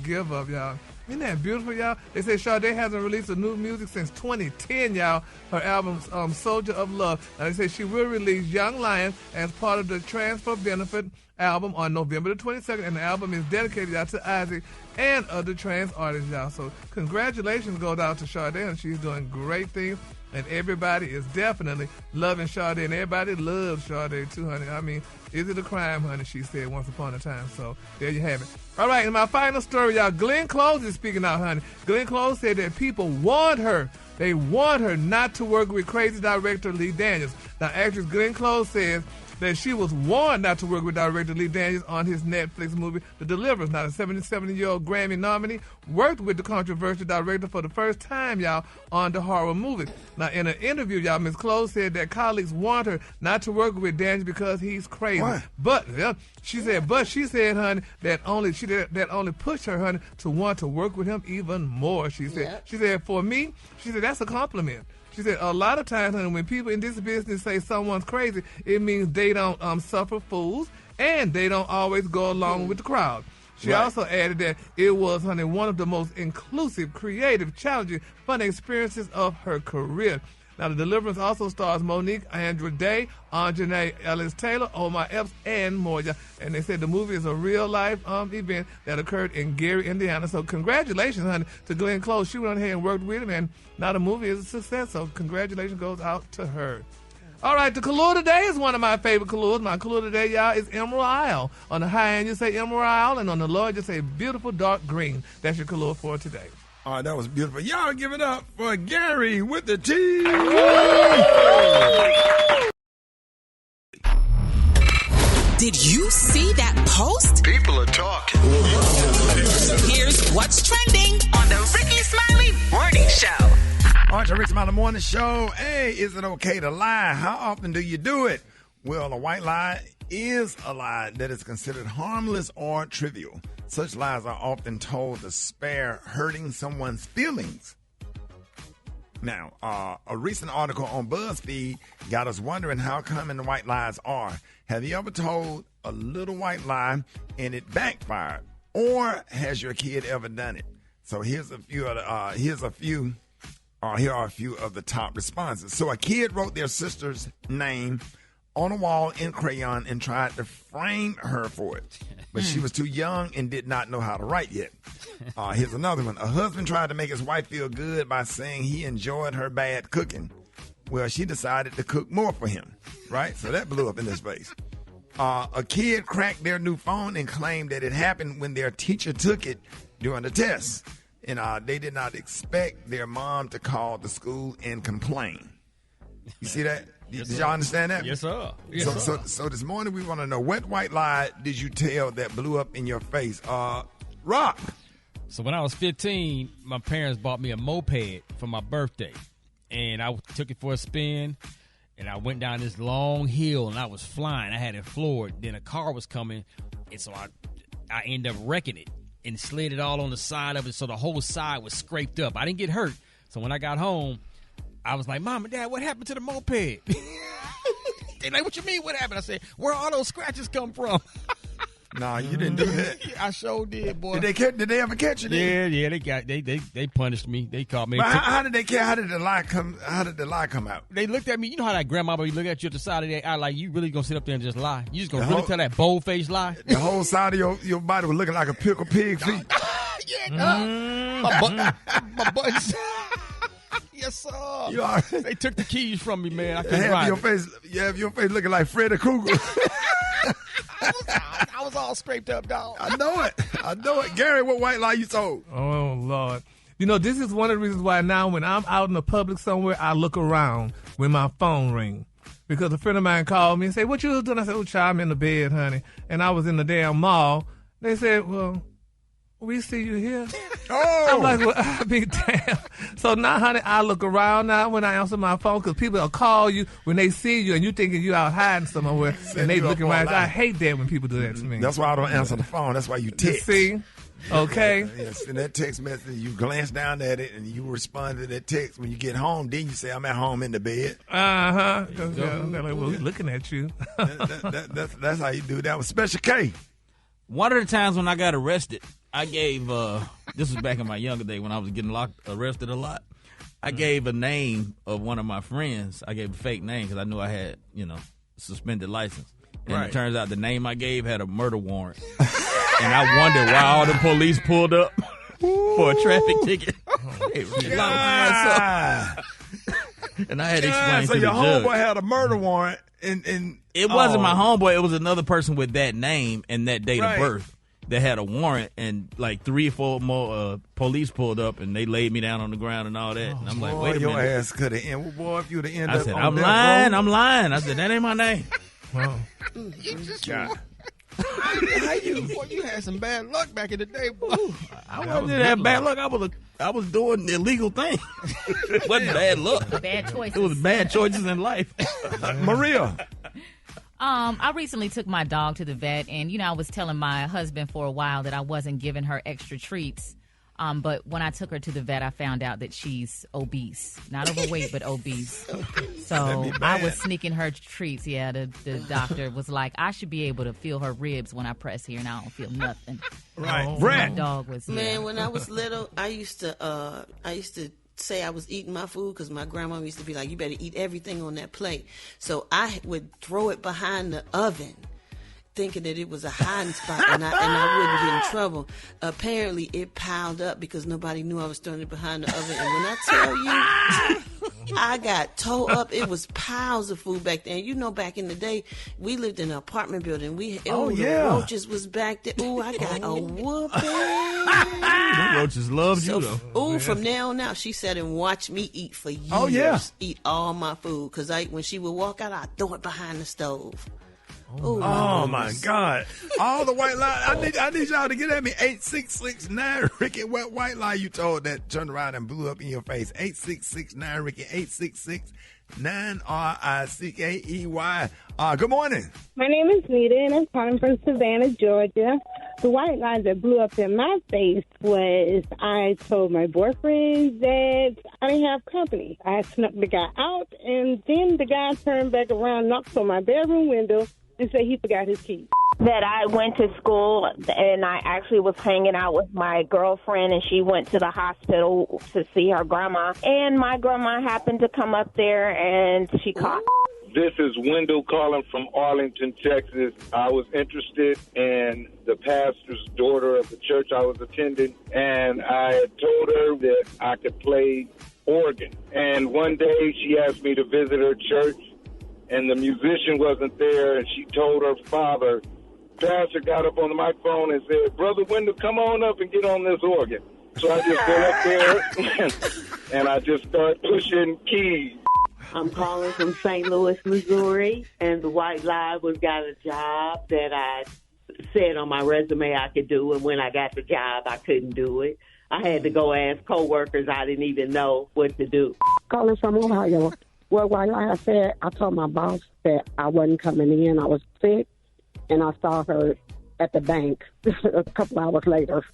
give up, y'all." Isn't that beautiful, y'all? They say Sade hasn't released a new music since 2010, y'all. Her album, Soldier of Love. Now, they say she will release Young Lion as part of the Transfer Benefit album on November the 22nd, and the album is dedicated out to Isaac and other trans artists, y'all. So congratulations goes out to Sade, and she's doing great things. And everybody is definitely loving Sade, and everybody loves Sade too, honey. I mean, is it a crime, honey? She said once upon a time. So there you have it. All right, and my final story, y'all. Glenn Close is speaking out, honey. Glenn Close said that people want her. They want her not to work with crazy director Lee Daniels. Now, actress Glenn Close says that she was warned not to work with director Lee Daniels on his Netflix movie, The Deliverers. Now, the 77-year-old Grammy nominee worked with the controversial director for the first time, y'all, on the horror movie. Now, in an interview, y'all, Ms. Close said that colleagues want her not to work with Daniels because he's crazy. What? But she said, honey, that only pushed her, honey, to want to work with him even more. She said, She said, for me, she said that's a compliment. She said, a lot of times, honey, when people in this business say someone's crazy, it means they don't suffer fools and they don't always go along with the crowd. She also added that it was, honey, one of the most inclusive, creative, challenging, fun experiences of her career. Now, The Deliverance also stars Monique Andra Day, Anjanae Ellis Taylor, Omar Epps, and more. And they said the movie is a real-life event that occurred in Gary, Indiana. So congratulations, honey, to Glenn Close. She went ahead and worked with him, and now the movie is a success. So congratulations goes out to her. All right, the color today is one of my favorite colors. My color today, y'all, is Emerald Isle. On the high end, you say Emerald Isle, and on the low end, you say beautiful dark green. That's your color for today. All right, that was beautiful. Y'all give it up for Gary with the T. Did you see that post? People are talking. Here's what's trending on the Rickey Smiley Morning Show. All right, the Rickey Smiley Morning Show. Hey, is it okay to lie? How often do you do it? Well, a white lie is a lie that is considered harmless or trivial. Such lies are often told to spare hurting someone's feelings. Now, a recent article on BuzzFeed got us wondering how common white lies are. Have you ever told a little white lie and it backfired? Or has your kid ever done it? So here are a few of the top responses. So a kid wrote their sister's name on a wall in crayon and tried to frame her for it. But she was too young and did not know how to write yet. Here's another one. A husband tried to make his wife feel good by saying he enjoyed her bad cooking. Well, she decided to cook more for him, right? So that blew up in his face. A kid cracked their new phone and claimed that it happened when their teacher took it during the test. And they did not expect their mom to call the school and complain. You see that? Did y'all understand that? Yes, sir. So this morning we want to know, what white lie did you tell that blew up in your face? Rock. So when I was 15, my parents bought me a moped for my birthday. And I took it for a spin. And I went down this long hill and I was flying. I had it floored. Then a car was coming. And so I ended up wrecking it and slid it all on the side of it. So the whole side was scraped up. I didn't get hurt. So when I got home, I was like, Mom and Dad, what happened to the moped? They like, what you mean, what happened? I said, where all those scratches come from? Nah, you didn't do that. I sure did, boy. Did they ever catch you? Yeah, they punished me. They caught me. But how did they care? How did the lie come out? They looked at me. You know how that grandmama look at you at the side of their eye like, you really gonna sit up there and just lie? You just gonna really tell that bold-faced lie? The whole side of your body was looking like a pickled pig feet. My buttons. Yes, sir. They took the keys from me, man. I couldn't drive you have your face looking like Freddy Krueger. I was all scraped up, dog. I know it. Gary, what white lie you told? Oh, Lord. You know, this is one of the reasons why now when I'm out in the public somewhere, I look around when my phone rings. Because a friend of mine called me and said, what you was doing? I said, oh, child, I'm in the bed, honey. And I was in the damn mall. They said, well, we see you here. Oh. I'm like, well, I be damn. So now, honey, I look around now when I answer my phone because people will call you when they see you and you thinking you out hiding somewhere and they looking around. I hate that when people do that to me. That's why I don't answer the phone. That's why you text. See? Okay. Yes, in that text message, you glance down at it and you respond to that text. When you get home, then you say, I'm at home in the bed. Uh-huh. They're like, well, we're looking at you. That's how you do that with Special K. One of the times when I got arrested, I gave, this was back in my younger day when I was getting arrested a lot. I gave a name of one of my friends. I gave a fake name because I knew I had, suspended license. And It turns out the name I gave had a murder warrant. And I wondered why all the police pulled up for a traffic ticket. And I had to explain so to the your judge. homeboy had a murder warrant. And it wasn't my homeboy. It was another person with that name and that date of birth that had a warrant. And like 3 or 4 more police pulled up and they laid me down on the ground and all that. And I'm like, wait a minute. Your ass could have ended. Boy, if you would have ended I up said, on I'm lying. I said, that ain't my name. God. How you had some bad luck back in the day, boy. I wasn't that bad luck. I was doing the illegal thing. It wasn't bad luck. Bad choices. It was bad choices in life. Maria. I recently took my dog to the vet, and I was telling my husband for a while that I wasn't giving her extra treats. But when I took her to the vet, I found out that she's obese. Not overweight, but obese. So I was sneaking her treats. Yeah, the doctor was like, I should be able to feel her ribs when I press here, and I don't feel nothing. Right. My dog was Man, when I was little, I used to say I was eating my food because my grandma used to be like, you better eat everything on that plate. So I would throw it behind the oven, thinking that it was a hiding spot and I wouldn't get in trouble. Apparently, it piled up because nobody knew I was throwing it behind the oven. And when I tell you, I got tore up. It was piles of food back then. Back in the day, we lived in an apartment building. The roaches was back there. Ooh, I got a whooping. The roaches loved you, though. Ooh, from now on out, she sat and watched me eat for years. Oh, yeah. Eat all my food. Because when she would walk out, I'd throw it behind the stove. Oh my God! All the white lie. I need y'all to get at me. 8669 Ricky. What white lie you told that turned around and blew up in your face? 8669 Ricky. 8669 RICKEY. Good morning. My name is Nita, and I'm calling from Savannah, Georgia. The white lie that blew up in my face was I told my boyfriend that I didn't have company. I snuck the guy out, and then the guy turned back around, knocked on my bedroom window, and said he forgot his keys. That I went to school and I actually was hanging out with my girlfriend and she went to the hospital to see her grandma. And my grandma happened to come up there and she caught. This is Wendell calling from Arlington, Texas. I was interested in the pastor's daughter of the church I was attending, and I had told her that I could play organ. And one day she asked me to visit her church, and the musician wasn't there, and she told her father. Pastor got up on the microphone and said, Brother Wendell, come on up and get on this organ. So I just go up there, and I just start pushing keys. I'm calling from St. Louis, Missouri, and the white lie was got a job that I said on my resume I could do, and when I got the job, I couldn't do it. I had to go ask coworkers I didn't even know what to do. Calling from Ohio. Well, like I said, I told my boss that I wasn't coming in. I was sick, and I saw her at the bank a couple hours later.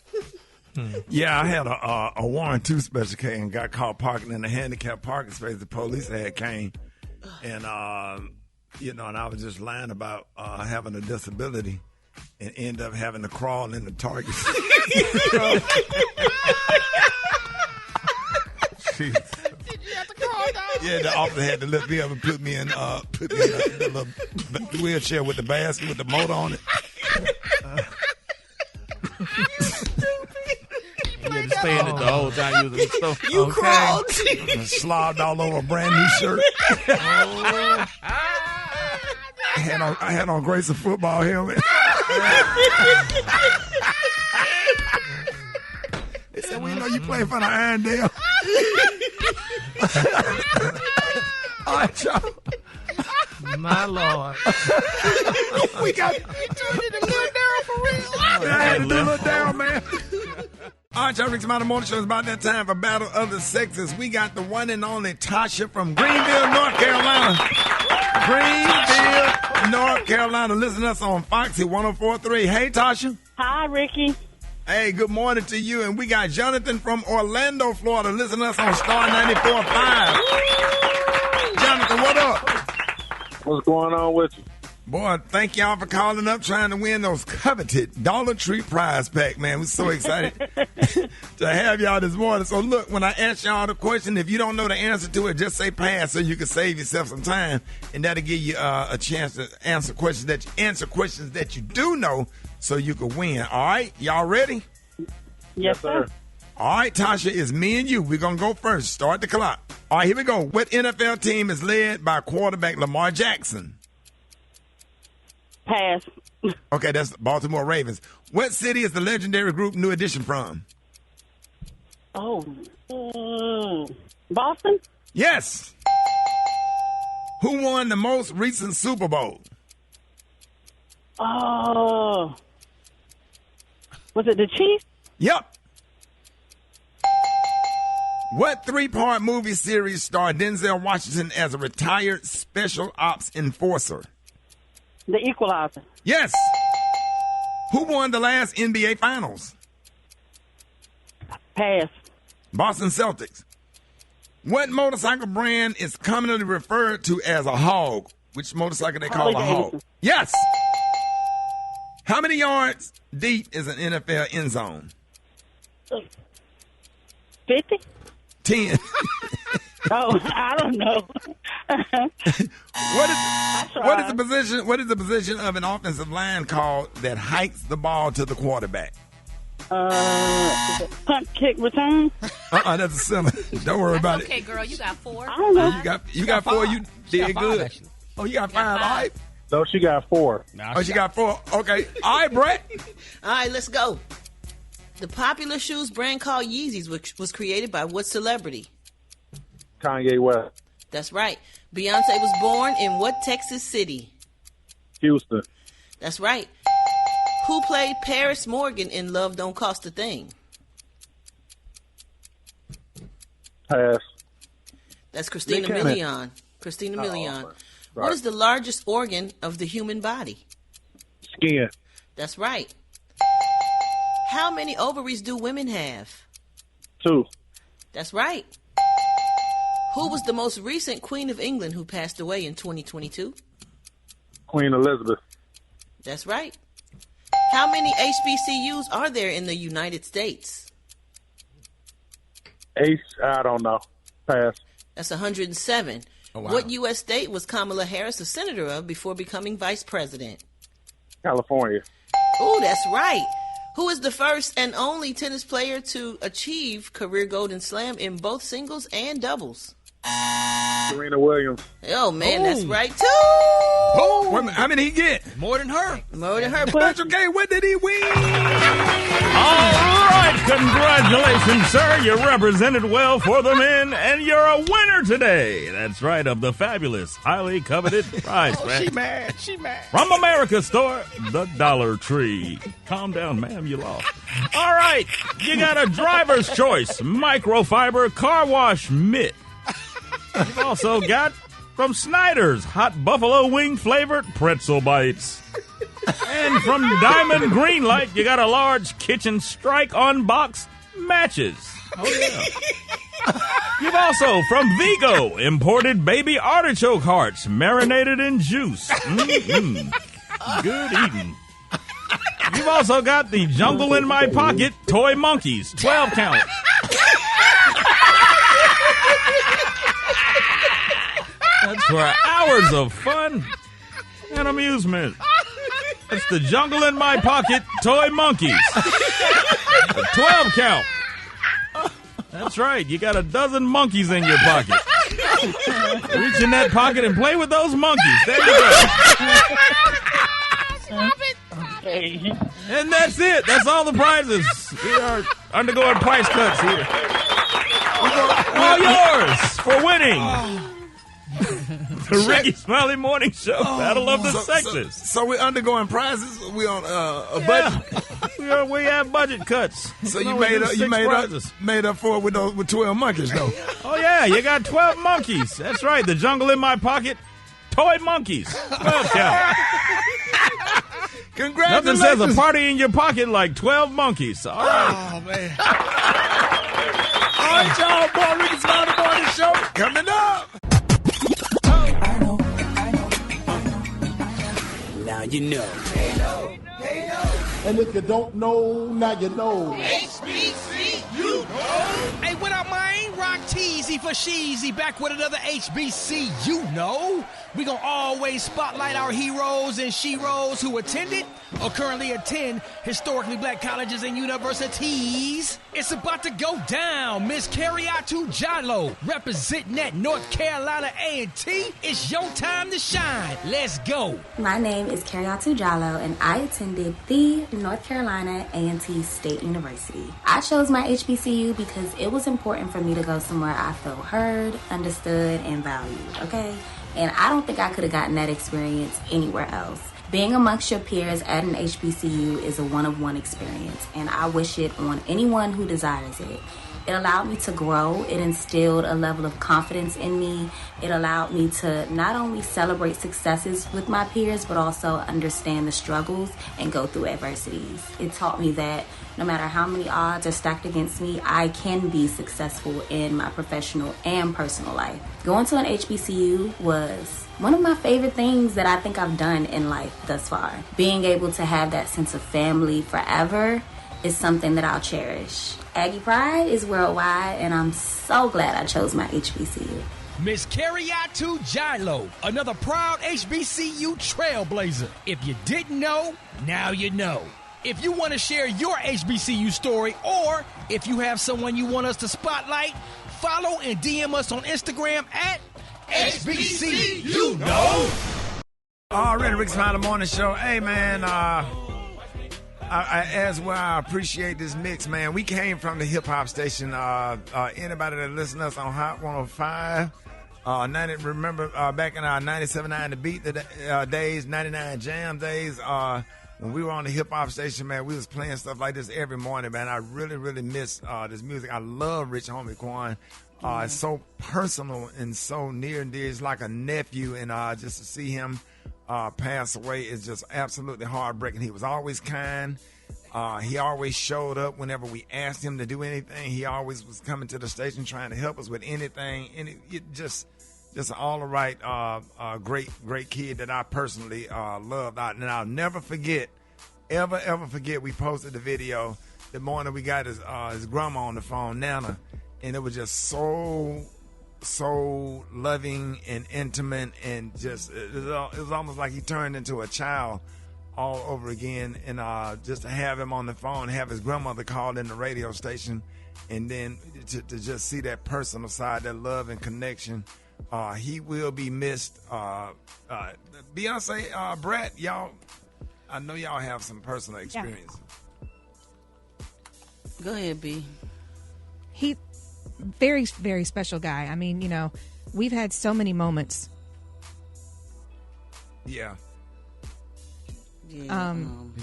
Yeah, I had a warrant too, Special K, and got caught parking in a handicapped parking space. The police had came, and and I was just lying about having a disability, and end up having to crawl in the Target. Yeah, the officer had to lift me up and put me in a little wheelchair with the basket with the motor on it. You had to stay in it the whole time you was in the store. You crawled. And slobbed all over a brand new shirt. I had on Grace a football helmet. They said, well, you play in front of Irondale. All right, y'all. My Lord. We got... You turned into Lil Daryl for real. I had to do Lil Daryl, man. All right, y'all, Rickey Smiley Morning Show. It's about that time for Battle of the Sexes. We got the one and only Tasha from Greenville, North Carolina. Greenville, North Carolina. Listen to us on Foxy 104.3. Hey, Tasha. Hi, Ricky. Hey, good morning to you. And we got Jonathan from Orlando, Florida. Listen to us on Star 94.5. Jonathan, what up? What's going on with you? Boy, thank y'all for calling up trying to win those coveted Dollar Tree prize pack, man. We're so excited to have y'all this morning. So, look, when I ask y'all the question, if you don't know the answer to it, just say pass so you can save yourself some time, and that'll give you a chance to answer questions that you do know so you can win. All right? Y'all ready? Yes, sir. All right, Tasha, it's me and you. We're going to go first. Start the clock. All right, here we go. What NFL team is led by quarterback Lamar Jackson? Pass. Okay, that's Baltimore Ravens. What city is the legendary group New Edition from? Boston? Yes. Who won the most recent Super Bowl? Was it the Chiefs? Yep. What three-part movie series starred Denzel Washington as a retired special ops enforcer? The Equalizer. Yes. Who won the last NBA Finals? Pass. Boston Celtics. What motorcycle brand is commonly referred to as a hog? Which motorcycle they call a hog? Yes. How many yards deep is an NFL end zone? 50? 10. I don't know. What is the position of an offensive line called that hikes the ball to the quarterback? Punt, kick, return. That's a center. Don't worry about okay, girl. You got 4. I don't know. You got 4. You did good. Actually. Oh, you got 5. All right. No, she got 4. She got 4. Okay. All right, Brett. All right, let's go. The popular shoes brand called Yeezys was created by what celebrity? Kanye West. That's right. Beyonce was born in what Texas city? Houston. That's right. Who played Paris Morgan in Love Don't Cost a Thing? Pass. That's Christina Milian. Christina Milian. Right. What is the largest organ of the human body? Skin. That's right. How many ovaries do women have? 2. That's right. Who was the most recent Queen of England who passed away in 2022? Queen Elizabeth. That's right. How many HBCUs are there in the United States? I don't know. Pass. That's 107. Oh, wow. What U.S. state was Kamala Harris a senator of before becoming vice president? California. Oh, that's right. Who is the first and only tennis player to achieve career Golden Slam in both singles and doubles? Serena Williams. Oh, man, that's right, too. Oh, how many he get? More than her. More than her. That's okay. What did he win? All right, congratulations, sir. You represented well for the men, and you're a winner today. That's right, of the fabulous, highly coveted prize pack. She mad. She mad. From America's store, the Dollar Tree. Calm down, ma'am, you lost. All right, you got a driver's choice microfiber car wash mitt. You've also got from Snyder's hot buffalo wing flavored pretzel bites. And from Diamond Greenlight, you got a large kitchen strike on box matches. Oh, yeah. You've also, from Vigo, imported baby artichoke hearts marinated in juice. Mm-hmm. Good eating. You've also got the Jungle in My Pocket toy monkeys, 12 count. That's for hours of fun and amusement. It's the Jungle in My Pocket toy monkeys. The 12 count. That's right. You got a dozen monkeys in your pocket. Reach in that pocket and play with those monkeys. There you go. Stop it. Okay. And that's it. That's all the prizes. We are undergoing price cuts here. All yours for winning. The Rickey Smiley Morning Show. Battle of the Sexes. So we're undergoing prizes. We on a budget. We have budget cuts. So No, you we do made prizes. up for it with 12 monkeys, though. Oh, yeah, you got 12 monkeys. That's right. The jungle in my pocket. Toy monkeys. 12 count. Congratulations. Nothing says a party in your pocket like 12 monkeys. All right. Oh, man. All right, y'all. More Rickey Smiley Morning Show coming up. Now you know. And if you don't know, now you know. HBCU. Hey, what up, man? Rock Teasy for Sheezy back with another HBCU. Know we gonna always spotlight our heroes and sheroes who attended or currently attend historically black colleges and universities. It's about to go down. Miss Carriatu Jalo representing that North Carolina A&T. It's your time to shine. Let's go. My name is Carriatu Jalo, and I attended the North Carolina A&T State University. I chose my HBCU because it was important for me to go somewhere I felt heard, understood, and valued, okay? And I don't think I could have gotten that experience anywhere else. Being amongst your peers at an HBCU is a one-of-one experience, and I wish it on anyone who desires it. It allowed me to grow. It instilled a level of confidence in me. It allowed me to not only celebrate successes with my peers, but also understand the struggles and go through adversities. It taught me that no matter how many odds are stacked against me, I can be successful in my professional and personal life. Going to an HBCU was one of my favorite things that I think I've done in life thus far. Being able to have that sense of family forever is something that I'll cherish. Aggie Pride is worldwide, and I'm so glad I chose my HBCU. Miss Carriatu Jilo, another proud HBCU trailblazer. If you didn't know, now you know. If you want to share your HBCU story, or if you have someone you want us to spotlight, follow and DM us on Instagram at HBCU Know. Already, Rickey Smiley Morning Show. Hey, man, as well, I appreciate this mix, man. We came from the hip-hop station. Anybody that listens to us on Hot 105, remember back in our 97.9 The Beat days, 99 Jam days, when we were on the hip-hop station, man, we was playing stuff like this every morning, man. I really, really miss this music. I love Rich Homie Quan. It's so personal and so near and dear. It's like a nephew, and just to see him pass away is just absolutely heartbreaking. He was always kind. He always showed up whenever we asked him to do anything. He always was coming to the station trying to help us with anything. And just all right, great kid that I personally loved. And I'll never forget, ever forget, we posted the video the morning we got his grandma on the phone, Nana, and it was just so loving and intimate, and just it was almost like he turned into a child all over again. And just to have him on the phone, have his grandmother call in the radio station, and then to just see that personal side, that love and connection. He will be missed. Beyonce, Brett, y'all, I know y'all have some personal experiences. Go ahead, B. He very, very special guy. I mean, we've had so many moments. Yeah. His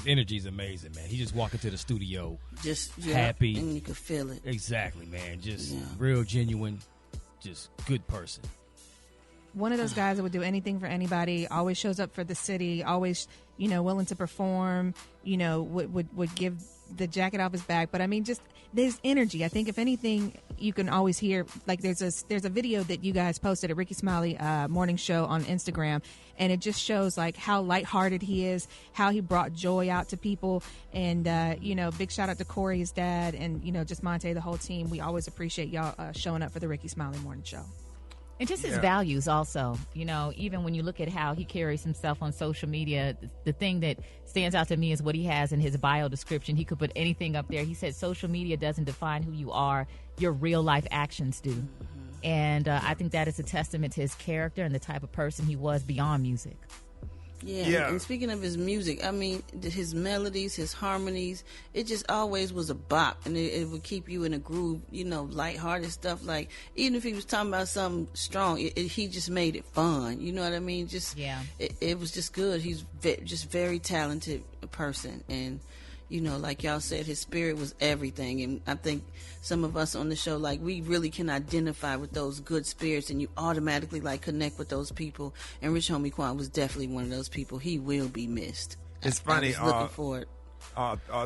energy is amazing, man. He just walk into the studio just happy. And you can feel it. Exactly, man. Just real genuine, just good person. One of those guys that would do anything for anybody, always shows up for the city, always, willing to perform, would give the jacket off his back. But I mean, just there's energy. I think if anything, you can always hear, like there's a video that you guys posted at Rickey Smiley Morning Show on Instagram, and it just shows like how lighthearted he is, how he brought joy out to people. And, big shout out to Corey, his dad, and, just Monte, the whole team. We always appreciate y'all showing up for the Rickey Smiley Morning Show. And just his values also, even when you look at how he carries himself on social media, the thing that stands out to me is what he has in his bio description. He could put anything up there. He said social media doesn't define who you are. Your real life actions do. Mm-hmm. And I think that is a testament to his character and the type of person he was beyond music. Yeah. And speaking of his music, I mean, his melodies, his harmonies, it just always was a bop, and it would keep you in a groove, lighthearted stuff. Like, even if he was talking about something strong, he just made it fun. You know what I mean? It was just good. He's just very talented person, and like y'all said, his spirit was everything. And I think some of us on the show, like, we really can identify with those good spirits, and you automatically, like, connect with those people. And Rich Homie Quan was definitely one of those people. He will be missed. It's funny. I was looking for it.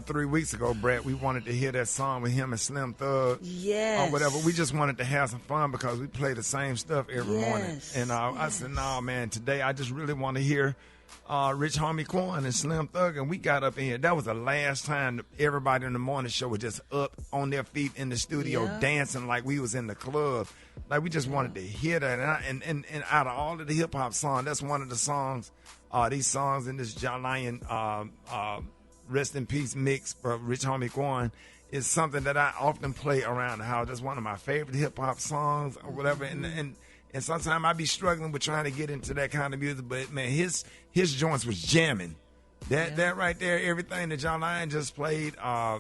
3 weeks ago, Brett, we wanted to hear that song with him and Slim Thug. Yes. Or whatever. We just wanted to have some fun because we play the same stuff every morning. And I said, no, man, today I just really want to hear Rich Homie Quan and Slim Thug, and we got up in here. That was the last time everybody in the morning show was just up on their feet in the studio dancing like we was in the club. Like, we just wanted to hear that. And out of all of the hip hop songs, that's one of the songs. These songs in this John Lion Rest in Peace mix for Rich Homie Quan is something that I often play around the house. That's one of my favorite hip hop songs or whatever. And sometimes I be struggling with trying to get into that kind of music, but man, his joints was jamming. That right there, everything that John Lyon just played, I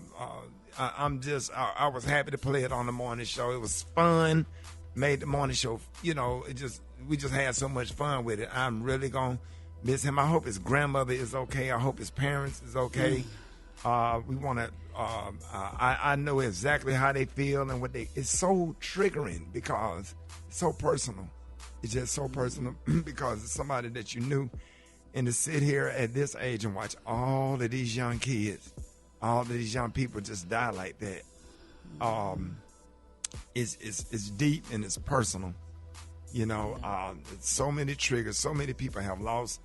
was happy to play it on the morning show. It was fun, made the morning show, we just had so much fun with it. I'm really gonna miss him. I hope his grandmother is okay. I hope his parents is okay. We want to. I know exactly how they feel and it's so triggering because it's so personal. It's just so personal because it's somebody that you knew, and to sit here at this age and watch all of these young kids, all of these young people just die like that. It's deep and it's personal. So many triggers. So many people have lost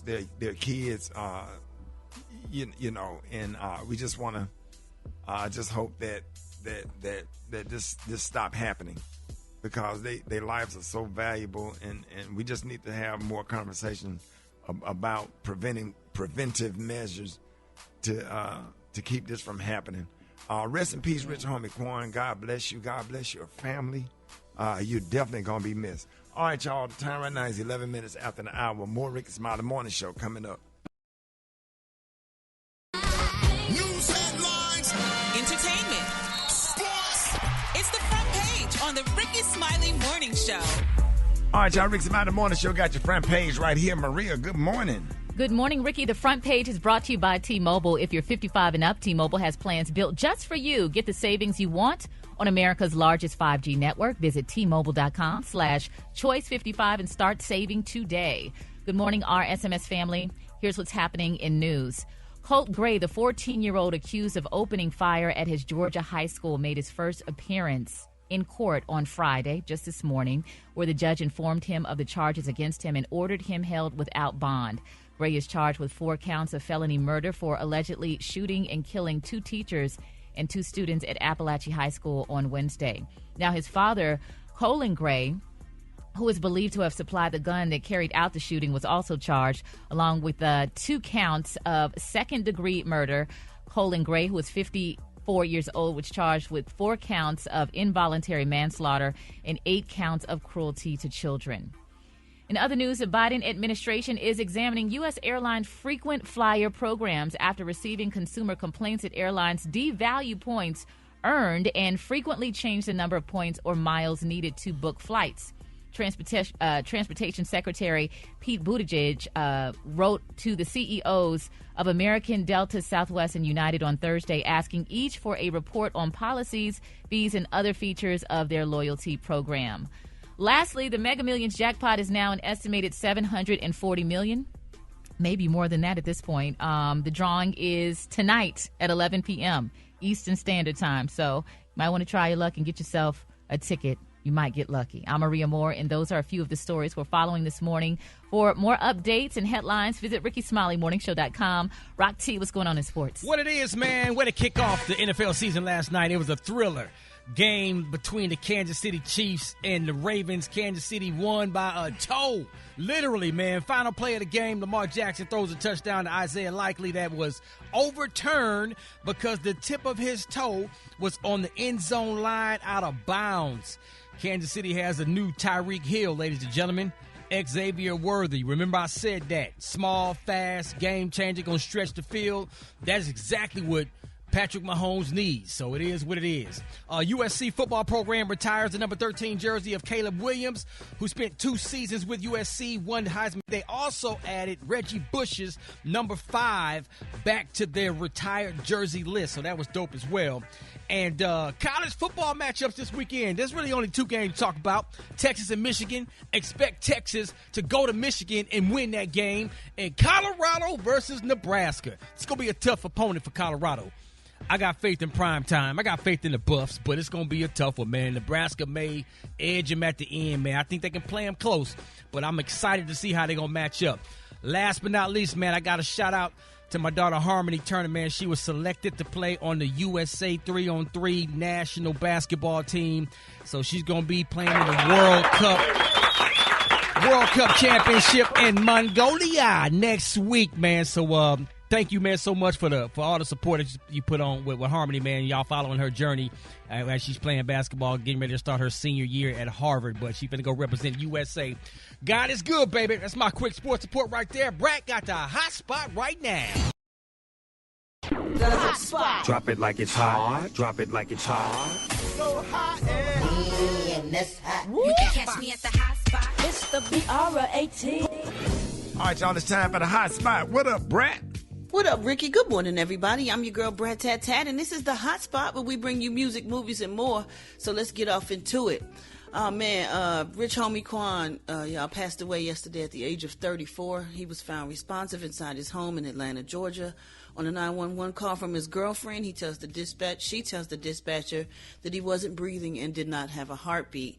their kids. And we just want to just hope that this stop happening, because their lives are so valuable, and we just need to have more conversation about preventive measures to keep this from happening. Rest in peace, Rich Homie Quan. God bless you. God bless your family. You're definitely gonna be missed. All right, y'all. The time right now is 11 minutes after the hour. More Rickey Smiley Morning Show coming up. News headlines, entertainment, sports. It's the front page on the Rickey Smiley Morning Show. All right, y'all. Rickey Smiley Morning Show got your front page right here. Maria, good morning. Good morning, Ricky. The front page is brought to you by T-Mobile. If you're 55 and up, T-Mobile has plans built just for you. Get the savings you want on America's largest 5G network. Visit T-Mobile.com/choice55 and start saving today. Good morning, RSMS family. Here's what's happening in news. Colt Gray, the 14-year-old accused of opening fire at his Georgia high school, made his first appearance in court on Friday, just this morning, where the judge informed him of the charges against him and ordered him held without bond. Gray is charged with 4 counts of felony murder for allegedly shooting and killing 2 teachers and 2 students at Appalachia High School on Wednesday. Now, his father, Colin Gray, who is believed to have supplied the gun that carried out the shooting, was also charged, along with 2 counts of second-degree murder. Colin Gray, who is 54 years old, was charged with 4 counts of involuntary manslaughter and 8 counts of cruelty to children. In other news, the Biden administration is examining U.S. airline frequent flyer programs after receiving consumer complaints that airlines devalue points earned and frequently change the number of points or miles needed to book flights. Transportation Secretary Pete Buttigieg wrote to the CEOs of American, Delta, Southwest, and United on Thursday, asking each for a report on policies, fees, and other features of their loyalty program. Lastly, the Mega Millions jackpot is now an estimated $740 million, maybe more than that at this point. The drawing is tonight at 11 p.m. Eastern Standard Time, so you might want to try your luck and get yourself a ticket. You might get lucky. I'm Maria Moore, and those are a few of the stories we're following this morning. For more updates and headlines, visit RickeySmileyMorningShow.com. Rock T, what's going on in sports? What it is, man, way to kick off the NFL season last night. It was a thriller game between the Kansas City Chiefs and the Ravens. Kansas City won by a toe. Literally, man. Final play of the game, Lamar Jackson throws a touchdown to Isaiah Likely that was overturned because the tip of his toe was on the end zone line out of bounds. Kansas City has a new Tyreek Hill, ladies and gentlemen. Xavier Worthy. Remember I said that. Small, fast, game-changer, going to stretch the field. That's exactly what Patrick Mahomes' knees. So it is what it is. USC football program retires the number 13 jersey of Caleb Williams, who spent 2 seasons with USC, won the Heisman. They also added Reggie Bush's number 5 back to their retired jersey list. So that was dope as well. And college football matchups this weekend. There's really only 2 games to talk about. Texas and Michigan. Expect Texas to go to Michigan and win that game. And Colorado versus Nebraska. It's going to be a tough opponent for Colorado. I got faith in prime time. I got faith in the Buffs, but it's going to be a tough one, man. Nebraska may edge them at the end, man. I think they can play them close, but I'm excited to see how they're going to match up. Last but not least, man, I got a shout-out to my daughter Harmony Turner, man. She was selected to play on the USA 3-on-3 national basketball team. So she's going to be playing in the World Cup Championship in Mongolia next week, man. So thank you, man, so much for all the support that you put on with Harmony, man. Y'all following her journey as she's playing basketball, getting ready to start her senior year at Harvard. But she's going to go represent USA. God is good, baby. That's my quick sports report right there. Brad got the hot spot right now. The hot spot. Drop it like it's hot. Drop it like it's hot. So hot and that's hot. You can catch me at the hot spot. It's the BR18. All right, y'all, it's time for the hot spot. What up, Brad? What up, Ricky? Good morning, everybody. I'm your girl, Brad Tat Tat, and this is the hot spot where we bring you music, movies, and more. So let's get off into it. Oh, man, rich homie Quan, y'all passed away yesterday at the age of 34. He was found responsive inside his home in Atlanta, Georgia. On a 911 call from his girlfriend, she tells the dispatcher that he wasn't breathing and did not have a heartbeat.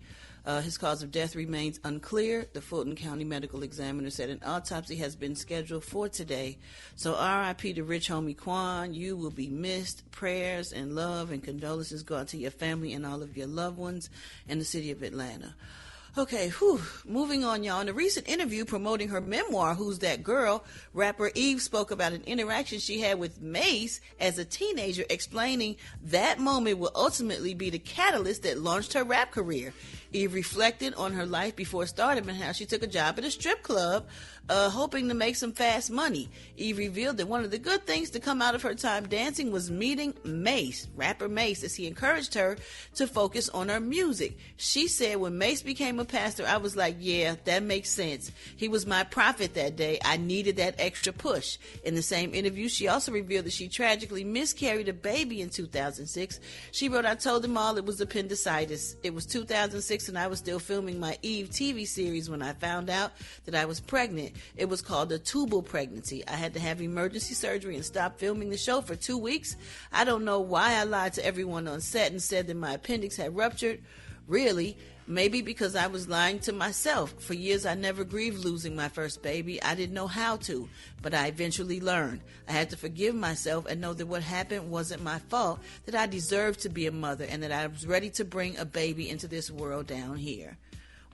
His cause of death remains unclear. The Fulton County Medical Examiner said an autopsy has been scheduled for today. So R.I.P. to rich homie Quan. You will be missed. Prayers and love and condolences go out to your family and all of your loved ones in the city of Atlanta. Okay, moving on, y'all. In a recent interview promoting her memoir, Who's That Girl, rapper Eve spoke about an interaction she had with Mace as a teenager, explaining that moment will ultimately be the catalyst that launched her rap career. Eve reflected on her life before stardom and how she took a job at a strip club, hoping to make some fast money. Eve revealed that one of the good things to come out of her time dancing was meeting Mace, rapper Mace, as he encouraged her to focus on her music. She said, when Mace became a pastor, I was like, yeah, that makes sense. He was my prophet that day. I needed that extra push. In the same interview, she also revealed that she tragically miscarried a baby in 2006. She wrote, I told them all it was appendicitis. It was 2006 and I was still filming my Eve TV series when I found out that I was pregnant. It was called a tubal pregnancy. I had to have emergency surgery and stop filming the show for 2 weeks. I don't know why I lied to everyone on set and said that my appendix had ruptured. Really, maybe because I was lying to myself. For years, I never grieved losing my first baby. I didn't know how to, but I eventually learned. I had to forgive myself and know that what happened wasn't my fault, that I deserved to be a mother, and that I was ready to bring a baby into this world down here.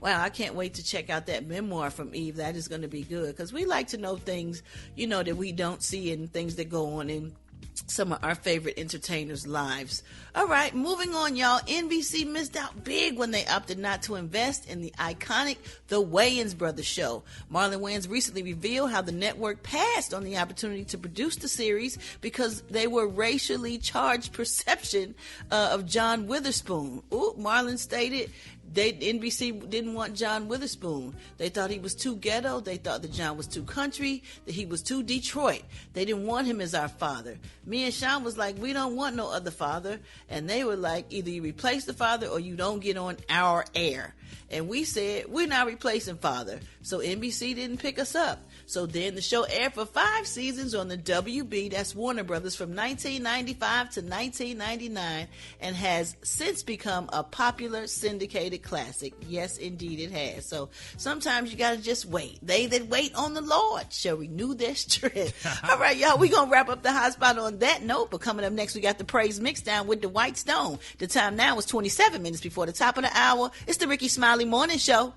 Wow, I can't wait to check out that memoir from Eve. That is going to be good, because we like to know things, that we don't see, and things that go on in some of our favorite entertainers' lives. All right, moving on, y'all. NBC missed out big when they opted not to invest in the iconic The Wayans Brothers show. Marlon Wayans recently revealed how the network passed on the opportunity to produce the series because they were racially charged perception of John Witherspoon. Marlon stated NBC didn't want John Witherspoon. They thought he was too ghetto. They thought that John was too country, that he was too Detroit. They didn't want him as our father. Me and Sean was like, we don't want no other father. And they were like, either you replace the father or you don't get on our air. And we said, we're not replacing father. So NBC didn't pick us up. So then the show aired for 5 seasons on the WB, that's Warner Brothers, from 1995 to 1999, and has since become a popular syndicated classic. Yes, indeed it has. So sometimes you got to just wait. They that wait on the Lord shall renew their strength. All right, y'all, we're going to wrap up the hot spot on that note. But coming up next, we got the Praise Mixdown with the White Stone. The time now is 27 minutes before the top of the hour. It's the Rickey Smiley Morning Show.